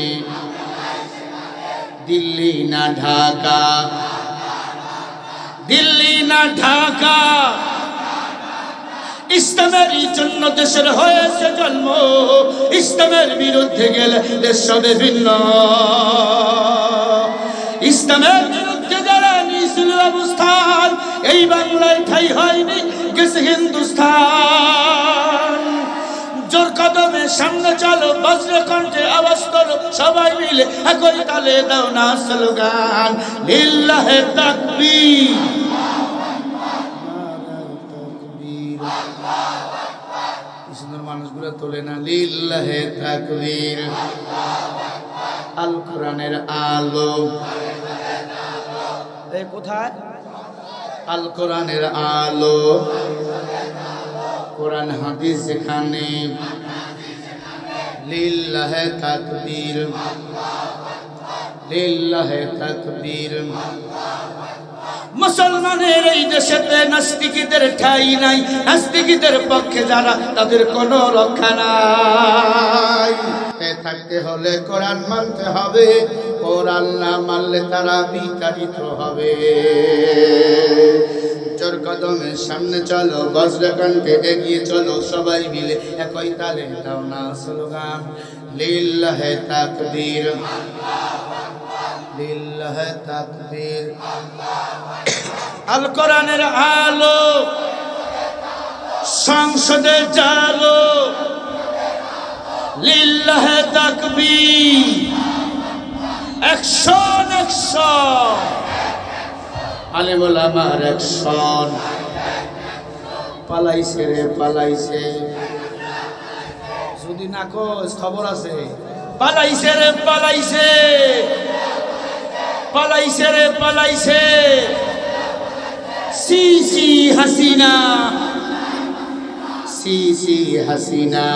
দিল্লি না ঢাকা, দিল্লি না ঢাকা। ইসলামের জন্য দেশের হয়েছে জন্ম, ইসলামের বিরুদ্ধে গেলে দেশ হবে ভিন্ন। ইসলামের বিরুদ্ধে যারা নিয়েছিল অবস্থান, এই বাংলায় ঠাই হয়নি, গেছে হিন্দুস্তান। জোর কদমে সামনে চলো, বজ্রকণ্ঠে আওয়াজ তোলো, সবাই মিলে একই তালে দাও না স্লোগান। লিল্লাহে তাকবীর। সুন্দর মানুষগুলো তোলে না। লিল্লাহে তাকবীর। আল কোরআনের আলো, এই কোথায়? আল কোরআনের আলো, কোরআন হাদিস যেখানে। লিল্লাহে তাকবীর। লিল্লাহে তাকবীর। মুসলমানের এই দেশেতে নাস্তিকদের ঠাঁই নাই, নাস্তিকদের পক্ষে যারা, তাদের কোনো রক্ষা নাই। থাকতে হলে কোরআন মানতে হবে, কোরআন না মানলে তারা বিতাড়িত হবে। জোর কদমে সামনে চলো, বজ্রকণ্ঠে এগিয়ে চলো, সবাই মিলে একই তালে দাও না স্লোগান। লিল্লাহে তাকবীর। লিল্লাহে তাকবীর। আল কোরআনের আলো, সংসদে জালো। লিল্লাহে তাকবীর। Action, action. আলেম ওলামার অ্যাকশন। পালাইছে রে পালাইছে, যদি না কোস খবর আছে। পালাইছে রে পালাইছে, পালাইছে রে পালাইছে সি সি হাসিনা, সি সি হাসিনা,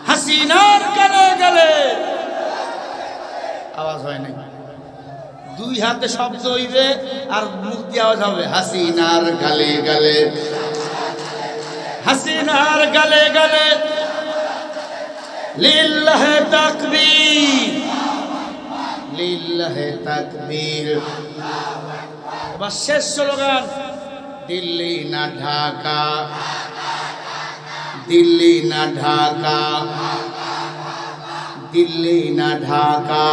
হাসিনার গালে গালে। আওয়াজ হয় নাই, দুই হাতে শব্দ হইবে আর মুখ দিয়ে আওয়াজ হবে হাসিনার গালে গালে, হাসিনার গালে গালে। লিল্লাহে তাকবীর, লিল্লাহে তাকবীর। এবার শেষ স্লোগান, দিল্লি না ঢাকা, দিল্লি না ঢাকা, দিল্লি না ঢাকা,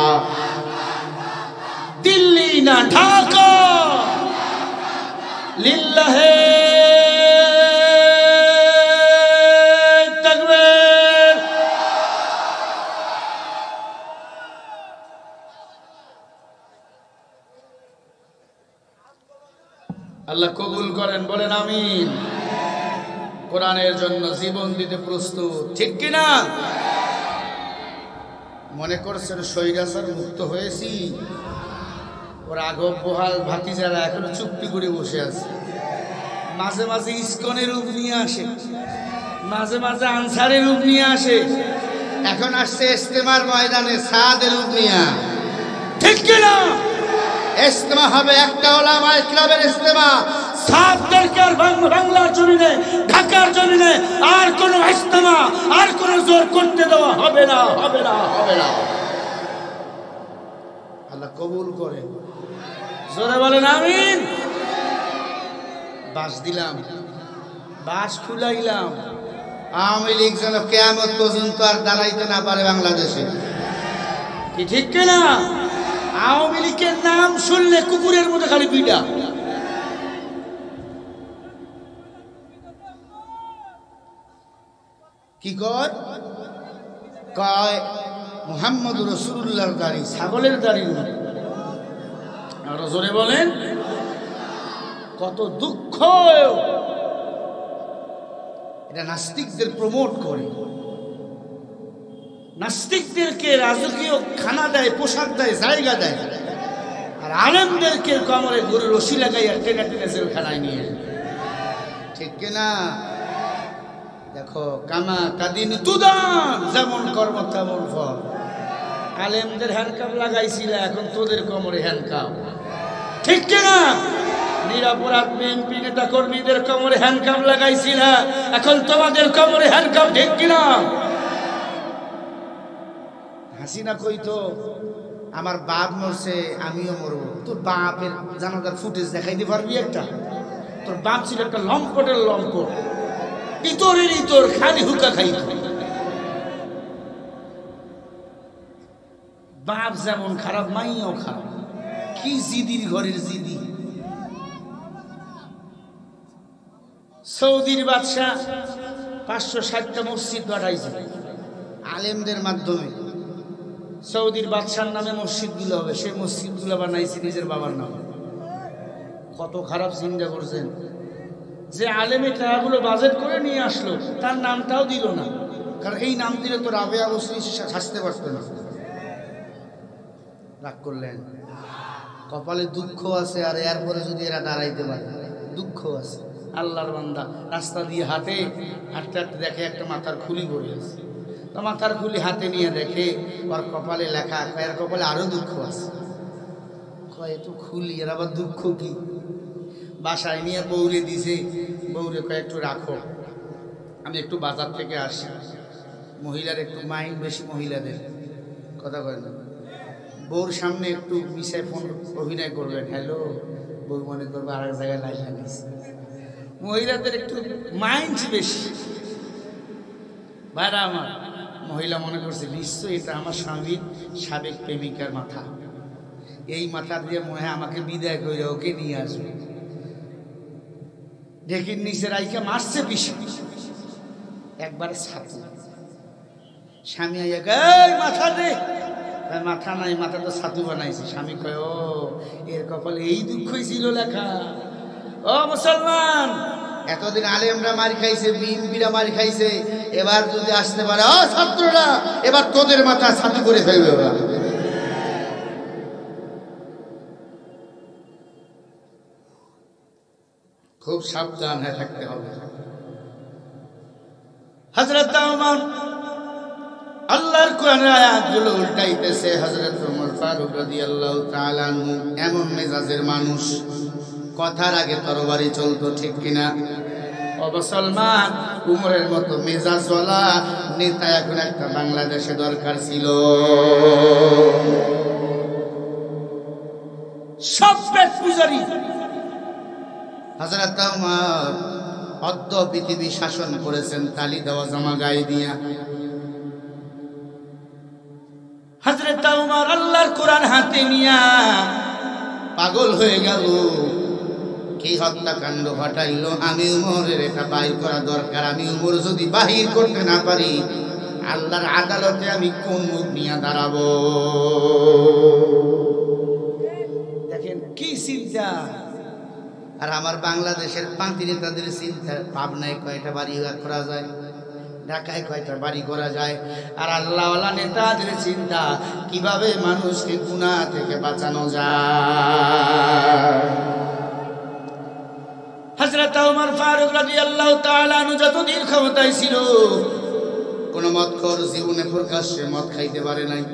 দিল্লি না ঢাকা। লিল্লাহে তাকবীর। আল্লাহ কবুল করেন, বলেন আমিন। কোরআনের জন্য জীবন দিতে প্রস্তুত, ঠিক কিনা? মনে করছেন স্বৈরাচার মুক্ত হয়েছি? ওর আগব বহাল ভাতিজারা এখন চুক্তি করে বসে আছে। মাঝে মাঝে ইসকনের রূপ নিয়ে আসে, মাঝে মাঝে আনসারের রূপ নিয়ে আসে, এখন আসছে ইস্তেমার ময়দানে সাদের রূপ নিয়ে, ঠিক কিনা? ইস্তেমা হবে একটা ওলামা ইকরামের ইস্তেমা। সাদদেরকে আর বাংলার জমিনে, ঢাকার জমিনে আর কোনো ইস্তেমা, আর কোনো জোর করতে দেওয়া হবে না, হবে না, হবে না। আল্লাহ কবুল করে, জোরে বলেন আমিন। বাস দিলাম, বাস খুলাইলাম, আওয়ামী লীগ যেন কিয়ামত পর্যন্ত আর দাঁড়াইতে না পারে বাংলাদেশে, কি ঠিক কিনা? আওয়ামী লীগের নাম শুনলে কুকুরের মধ্যে খালি পিটা। কি কয়? কয় মুহাম্মদ রাসূলুল্লাহর দাড়ি ছাগলের দাড়ির মতো। আরো জোরে বলেন। কত দুঃখ! এটা নাস্তিকদের প্রমোট করে, নাস্তিকদেরকে রাজকীয় খানা দেয়, পোশাক দেয়, জায়গা দেয়, আর আলেমদেরকে কমরে গরু রশি লাগাই আর টেনে টেনে জেলখানায় নিয়ে, ঠিক কিনা? দেখো, কামা কাদিন তুদান, যেমন কর্ম তেমন ফল। আলেমদের হ্যান্ডকাপ লাগাইছিল, এখন তোদের কোমরে হ্যান্ডকাপ, ঠিক কিনা? নিরাপরাধ বিএনপি নেতা কর্মীদের কোমরে হ্যান্ডকাপ লাগাইছিল, এখন তোমাদের কোমরে হ্যান্ডকাপ, ঠিক কিনা? হাসিনা কইতো আমার বাপ মরছে, আমিও মরবো। তোর বাপের জানাজার ফুটেজ দেখাইতে পারবি একটা? তোর বাপ ছিল একটা লম্পটের লম্পট, ইতরের ইতর, খালি হুকা খাইত। বাপ যেমন খারাপ, মাইয়াও খারাপ। কি জিদির ঘরের জিদি! সৌদির বাদশাহ 560টা মসজিদ বানাইছে আলেমদের মাধ্যমে। সৌদির বাদশার নামে মসজিদগুলো হবে, সেই মসজিদগুলো বানাইছে নিজের বাবার নামে। কত খারাপ চিন্তা করছেন! যে আলেমে টাকাগুলো বাজেট করে নিয়ে আসলো, তার নামটাও দিল না, কারণ এই নাম দিলে তো রাবেয়া বসরি সাজতে পারত না। রাগ করলেন। কপালে দুঃখ আছে, আর এরপরে যদি এরা দাঁড়াইতে পারে, দুঃখ আছে। আল্লাহর বান্দা রাস্তা দিয়ে হাঁটে, হাঁটতে হাঁটতে দেখে একটা মাথার খুলি পড়ে আছে। তো মাথার খুলি হাতে নিয়ে দেখে ওর কপালে লেখা, এর কপালে আরো দুঃখ আছে। কয় তো খুলি, এর আবার দুঃখ কি? বাসায় নিয়ে বউরে দিছে, বউরে কয় একটু রাখো, আমি একটু বাজার থেকে আসি। মহিলার একটু মাইন্ড বেশি, মহিলাদের কথা কয় না। বউর সামনে একটু মিশায় ফোন অভিনয় করবেন, হ্যালো, বউ মনে করবে আর এক জায়গায় লাইন লাগিয়েছে। মহিলাদের একটু মাইন্ড বেশি। ভাইরা আমার, মহিলা মনে করছে নিশ্চয়ই এটা আমার স্বামীর সাবেক প্রেমিকার মাথা, এই মাথা দিয়ে মনে হয় আমাকে বিদায় করে ওকে নিয়ে আসবে। ঢেকির নিচে রাইকে মারছে পিসি, একবার ছাতু। স্বামী আইয়া এই মাথা দে, মাথা নাই, মাথা তো ছাতু বানাইছে। স্বামী কয়, ও এর কপালে এই দুঃখই ছিল লেখা। ও মুসলমান, এতদিন আলেমরা মার খাইছে, বিএনপিরা মার খাইছে, এবার যদি আসতে পারে, ও ছাত্ররা, এবার তোদের মাথা ছাতু করে ফেলবে ওরা। খুব সাবধান হয়ে থাকতে হবে। হযরত ওমর আল্লাহর কোরআনের আয়াতগুলো উল্টাইতেছে। হযরত ওমর ফারুক রাদিয়াল্লাহু তাআলা আনহু এমন মেজাজের মানুষ, কথার আগে তরবারি চলতো, ঠিক কিনা? ও মুসলমান, উমরের মতো মেজাজওয়ালা নেতা এখন একটা বাংলাদেশে দরকার ছিল। সব পেট পূজারি। হযরত ওমর অর্ধ পৃথিবী শাসন করেছেন তালি দেওয়া জামা গায়ে দিয়া। হযরত ওমর আল্লাহর কোরআন হাতে নিয়া পাগল হয়ে গেল। কি হত্যাকাণ্ড ঘটাইলো, আমি উমরের এটা বাহির করা দরকার। আমি উমর যদি বাহির করতে না পারি, আল্লাহর আদালতে আমি কোন মুখ নিয়ে দাঁড়াবো? দেখেন কি চিন্তা। আর আমার বাংলাদেশের পাঁচটি নেতাদের চিন্তা, পাবনায় কয়টা বাড়ি করা যায়, ঢাকায় কয়টা বাড়ি করা যায়। আর আল্লাহওয়ালা নেতাদের চিন্তা, কিভাবে মানুষকে গুনাহ থেকে বাঁচানো যায়। হযরত ওমর ফারুক রাদিয়াল্লাহু তাআলা আনহু যতদিন ক্ষমতায় ছিল, কোন মদখোর জীবনে প্রকাশ্যে মদ খাইতে পারে নাই।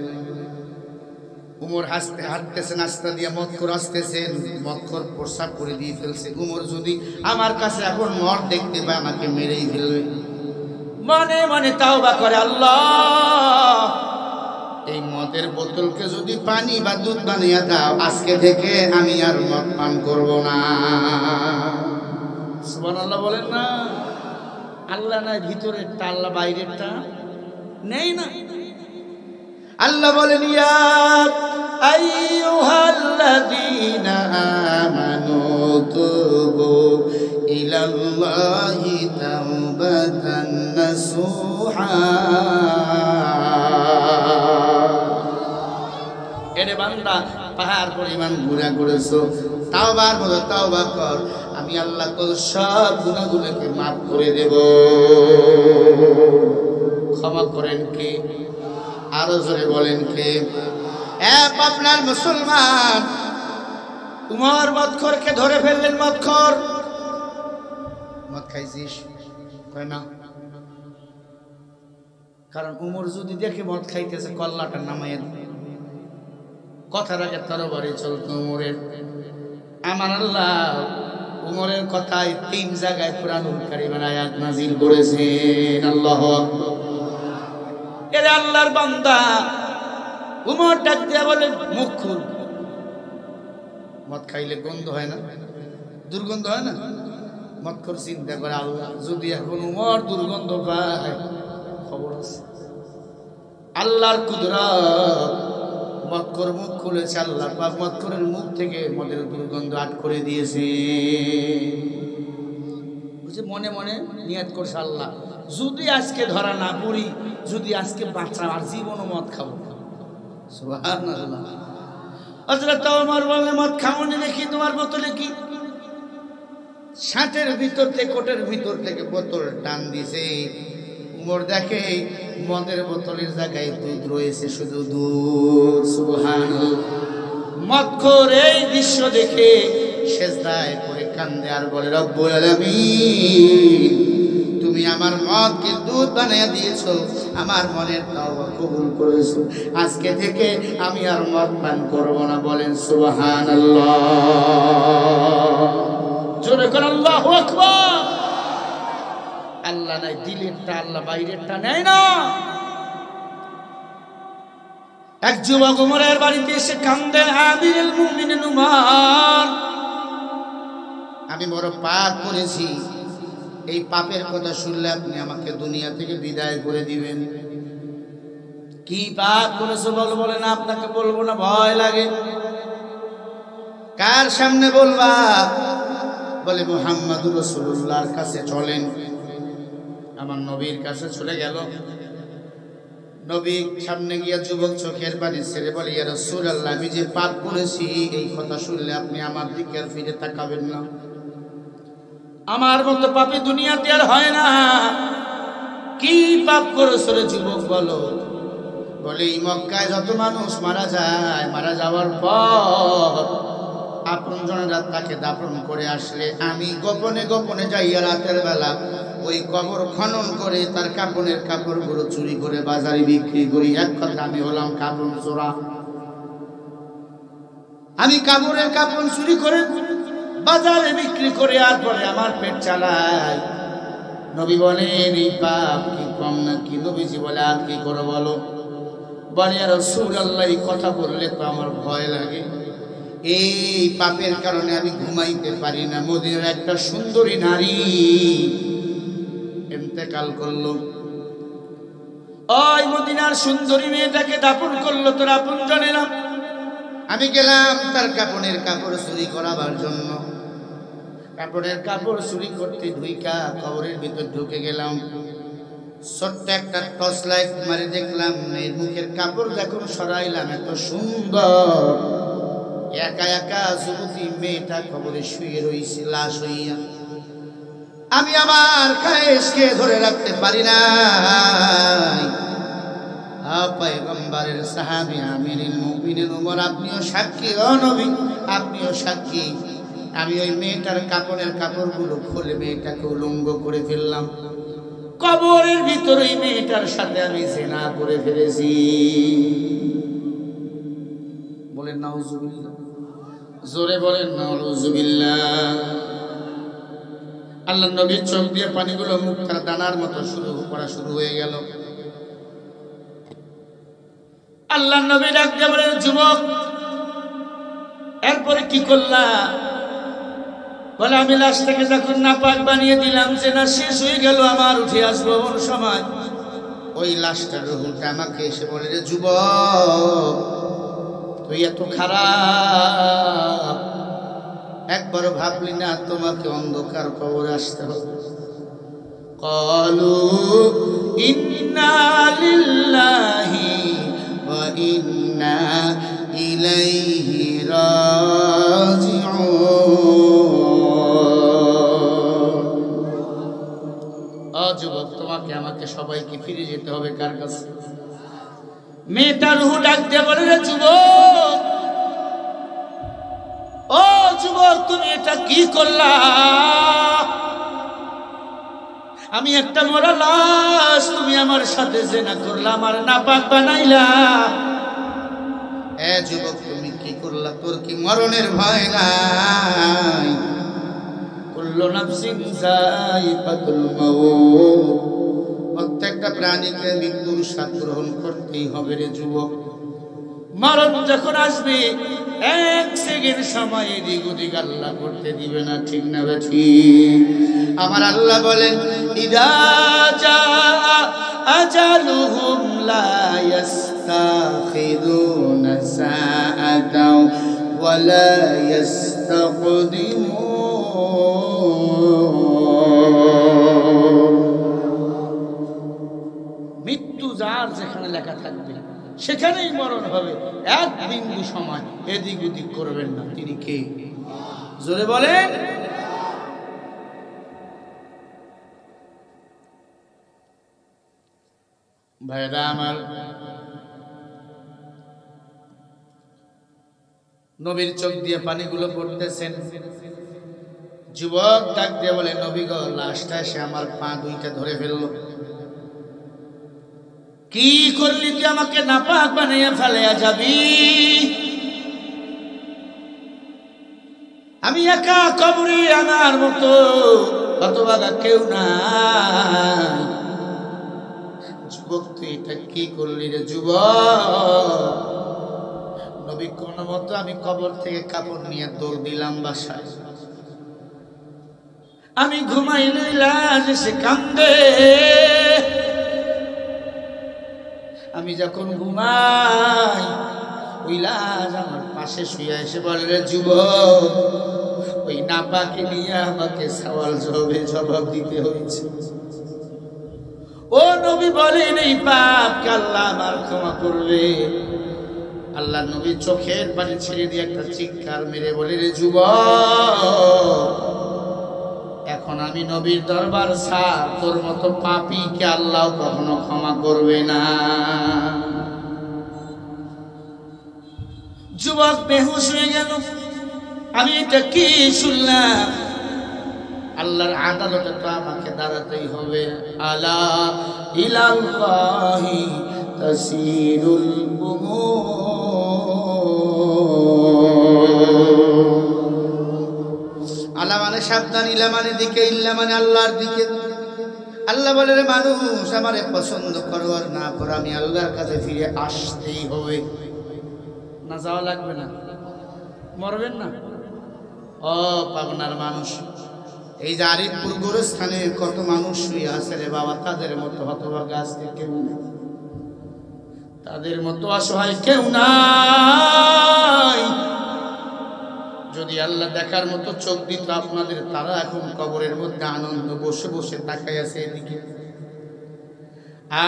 উমর হাঁটতেছেন, রাস্তা দিয়ে মদখোর আসতেছেন, মদখোর প্রস্রাব করে দিয়ে ফেলছে। উমর যদি আমার কাছে এখন মদ দেখতে পায়, আমাকে মেরেই ফেলবে। মনে মনে তাওবা করে, আল্লাহ এই মদের বোতলকে যদি পানি বা দুধ বানিয়ে দাও, আজকে থেকে আমি আর মদ পান করব না। সুবহানাল্লাহ বলেন না। আল্লাহ নাই ভিতরেরটা, আল্লাহ বাইরেরটা নেই না। আল্লাহ বলেন, ইয়া আইয়ুহাল্লাযীনা আমানু তুবু ইলাল্লাহি তাওবাতান নাসুহা। এরে বান্দা, পাহাড় পরিমাণ গুনাহ করেছো, তাওবার মতো তাওবা কর, আমি আল্লাহ তোর সব গুনাহগুলোকে মাফ করে দেব। ক্ষমা করেন কে? আরো জোরে বলেন কে? আপনার মুসলমান উমর মদখোরকে ধরে ফেললেন। মদখোর, মদ খাইছিস? কয় না। কারণ উমর যদি দেখে মদ খাইতেছে, কল্লাটা নামাইয়া দেবে। কথার আগে তরবারি চলতো উমরের। আমার আল্লাহ উমরের কথায় 3 জায়গায় কুরআনুল কারীমের আয়াত নাযিল করেছেন। আল্লাহু আকবার। এরে আল্লাহর বান্দা, উমর ডাক দিয়া বলে, মুখ খুল। মদ খাইলে গন্ধ হয় না? দুর্গন্ধ হয় না? মদখোর চিন্তা করে, আল্লাহ যদি এখন উমর দুর্গন্ধ পায়, খবর আছে। আল্লাহর কুদরত, মদখোর মুখ খুলেছে, আল্লাহ পাক মদখোরের মুখ থেকে মদের দুর্গন্ধ আট করে দিয়েছে। বুঝে মনে মনে নিয়ত করছে, আল্লাহ যদি আজকে ধরা না পড়ি, যদি আজকে বাঁচা, আর জীবনও মদ খাবো। সুবহানাল্লাহ। হযরত ওমর বলে, মদ খাওনি দেখি, তোমার বোতলে কি? শার্টের ভিতর থেকে, কোটের ভিতর থেকে বোতল টান দিছে। উমর দেখে মদের বোতলের জায়গায় দুধ রয়েছে, শুধু দুধ। সুবহানাল্লাহ। মদখোর এই দৃশ্য দেখে সেজদায় পড়ে কান্দে আর বলে, রব্বুল আলামিন, তুমি আমার মদকে দুধ বানিয়ে দিয়েছো, আমার মনের তওবা কবুল করেছো, আজকে থেকে আমি আর মদ পান করব না। বলেন সুবহানাল্লাহ। জোরে করে আল্লাহু আকবার। আল্লাহ নাই দিলেরটা, আল্লাহ বাইরেরটা নেয় না। এক যুবক উমরের বাড়িতে এসে কান্দে, আমিরুল মুমিনিন উমর, আমি বড় পাপ করেছি, এই পাপের কথা শুনলে আপনি আমাকে দুনিয়া থেকে বিদায় করে দিবেন। কি পাপ করেছো বলো? বলে না, আপনাকে বলবো না, ভয় লাগে। কার সামনে বলবা? বলে মুহাম্মদুর রাসূলুল্লাহর কাছে চলেন। আমার নবীর কাছে চলে গেল। নবী সামনে গিয়া যুবক চোখের পানি ছেড়ে বলে, ইয়া রাসূলুল্লাহ, আমি যে পাপ করেছি, এই কথা শুনলে আপনি আমার দিকে আর ফিরে তাকাবেন না। আমার মতো পাপী দুনিয়াতে আর হয় না। কি পাপ করেছো রে যুবক বলো? বলে, এই মক্কায় যত মানুষ মারা যায়, মারা যাওয়ার পর আপনজনেরা তাকে দাফন করে আসলে আমি গোপনে গোপনে যাইয়া রাতের বেলা ওই কবর খনন করে তার কাপড়ের কাপড়গুলো চুরি করে বাজারে বিক্রি করি। এক কথা আমি হলাম কাপড় চোরা। আমি কাপড়ের কাপড় চুরি করে বাজারে বিক্রি করে আর পরে আমার পেট চালাই। নবী বলেন এই পাপ কি কম নাকি? নবীজি বলে আর কি করে বলো? বলে আর রাসূলুল্লাহ এই কথা বললে তো আমার ভয় লাগে। এই পাপের কারণে আমি ঘুমাইতে পারি না। মদিনার একটা সুন্দরী নারী ইন্তেকাল করলো। ওই মদিনার সুন্দরী মেয়েটাকে দাফন করলো তোর আপনজনেরা। আমি গেলাম তার কাপড়ের কাপড় চুরি করাবার জন্য। কাপড়ের কাপড় চুরি করতে ঢুইকা কবরের ভিতর ঢুকে গেলাম। ছোট্ট একটা টর্চ লাইট মারে দেখলাম মেয়ের মুখের কাপড় যখন সরাইলাম এত সুন্দর। একা একা যুবতী মেয়েটা কবরে শুয়ে রয়েছে লাশ হইয়া। আমি আমার খায়েশকে ধরে রাখতে পারি না। পয়গম্বরের সাহাবী আমিরুল মুমিনিন ওমর আপনিও সাক্ষী। ও নবী আপনিও সাক্ষী। আমি ওই মেয়েটার কাপড়ের কাপড়গুলো খুলে মেয়েটাকে উলঙ্গ করে ফেললাম। কবরের ভিতরে ওই মেয়েটার সাথে আমি জিনা করে ফেলেছি। বলেন নাউজুবিল্লাহ, জোরে বলেন নাউজুবিল্লাহ। আল্লাহর নবীর চোখ দিয়ে পানিগুলো মুক্তার দানার মতো শুরু হয়ে গেল। আল্লাহর নবী ডাক দিয়ে বলেন যুবক এরপরে কি করলা? বলে আমি লাশটাকে যখন নাপাক বানিয়ে দিলাম জেনা শেষ হয়ে গেল আমার উঠে আসবো এমন সময় ওই লাশটার রূহটা আমাকে এসে বলে রে যুবক তুই এত খারাপ একবার ভাবলি না তোমাকে অন্ধকার কবরে আসতে হবে। ক্বালু ইন্না লিল্লাহি ওয়া ইন্না ইলাইহি রাজিউন। যুবক তোমাকে আমাকে সবাইকে ফিরে যেতে হবে কার কাছে? মেয়েটার রূহ ডাক দিয়ে বলে রে যুবক, ও যুবক তুমি এটা কি করলা? আমি একটা মরা লাশ, তুমি আমার সাথে জিনা করলা, আমার নাপাক বানাইলা। এ যুবক তুমি কি করলা? তোর কি মরণের ভয় নাই? কুল্লু নাফসিন যায়িকাতুল মাউত, প্রত্যেকটা প্রাণীকে মৃত্যুর স্বাদ গ্রহণ করতেই হবে রে যুবক। মরণ যখন আসবে এক সেকেন্ড সময় এদিক ওদিক আল্লাহ করতে দিবে না, ঠিক না ঠিক? আমার আল্লাহ বলেন ইদা জা আজালুহুম লা ইস্তাখিদুনা সাআতাও ওয়া লা ইস্তাকদিমুন। মৃত্যু যার যেখানে লেখা থাকবে সেখানেই মরণ হবে। এক বিন্দু সময় এদিক ওদিক করবেন না। তিনি কে? জোরে বলেন। ভাইরা আমার, নবীর চোখ দিয়ে পানিগুলো পড়তেছেন। যুবক ডাক দিয়ে বলে নবী গো লাশটা এসে আমার পা দুইটা ধরে ফেললো। কি করলি তুই? আমাকে নাপাক বানাইয়া ফেলাইয়া যাবি? আমি একা কবরে, আমার মতো হতভাগা কেউ নাই। যুবক তুই এটা কি করলি রে যুবক? নবী কোন মতো আমি কবর থেকে কাপড় নিয়ে দৌড় দিলাম বাসায়। আমি ঘুমাইলে লাশ এসে কান্দে। আমি যখন ঘুমাই ওই লাশ আমার পাশে শুয়ে এসে বলে রে যুবক ওই নাপাকে নিয়ে আমাকে সওয়াল জবাব দিতে হয়েছে। ও নবী বলেন এই পাপকে আল্লাহ আমার ক্ষমা করবে। আল্লাহ নবী চোখের পানি ছেড়ে দিয়ে একটা চিৎকার মেরে বলে রে যুবক এখন আমি নবীর দরবার ছাড়, তোর মতো পাপীকে আল্লাহ কখনো ক্ষমা করবে না। যুবক বেহুশ হয়ে গেল। আমি এটা কি শুনলাম? আল্লাহর আদালতে তো আমাকে দাঁড়াতেই হবে। আলা ইলাল্লাহি তাসিরুল উমুর। আলা মানে সাবধান, ইলা মানে দিকে, ইল্লা মানে আল্লাহর দিকে। আল্লাহ বলে রে মানুষ, আমারে পছন্দ করো আর না করো, আমি আল্লাহর কাছে ফিরে আসতেই হবে। না যাওয়া লাগবে না, মরবেন না। ও পাবনার মানুষ, এই যে আরিফপুর গোরস্থানে কত মানুষ শুয়ে আছে রে বাবা, তাদের মতো হতভাগা আজকে কেউ নেই, তাদের মতো অসহায় কেউ নাই। যদি আল্লাহ দেখার মতো চোখ দিত আপনাদের, তারা এখন কবরের মধ্যে আনন্দ বসে বসে তাকায় আছে এদিকে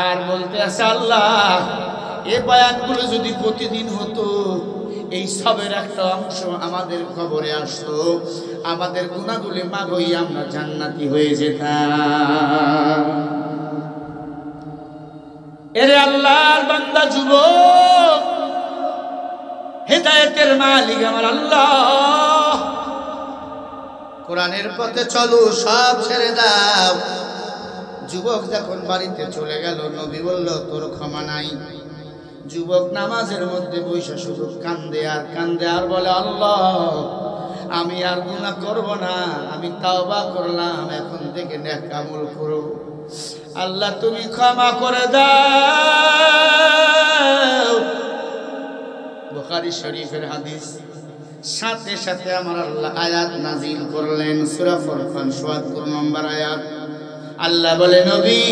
আর বলতে আছে আল্লাহ, এ বয়ানগুলো যদি প্রতিদিন হতো, এই সবের একটা অংশ আমাদের খবরে আসতো, আমাদের গুনাহগুলি মাফ হয়ে আমরা জান্নাতি হয়ে যেতাম। এরে আল্লাহর বান্দা যুবক, হেদায়েতের মালিক আমার আল্লাহ, কোরআনের পথে চলো, সব ছেড়ে দাও। যুবক যখন বাড়িতে চলে গেল, নবী বলল তোর ক্ষমা নাই। যুবক নামাজের মধ্যে বসে শুধু কান্দে আর কান্দে আর বলে আল্লাহ, আমি আর গুনাহ করব না, আমি তাওবা করলাম, এখন থেকে নেক আমল করব। আল্লাহ তুমি ক্ষমা করে দাও। বুখারী শরীফের হাদিস। সাথে সাথে আমার আল্লাহ আয়াত নাজিল করলেন, সূরা ফুরকান ৭৭ নম্বর আয়াত। আল্লাহ বলে নবী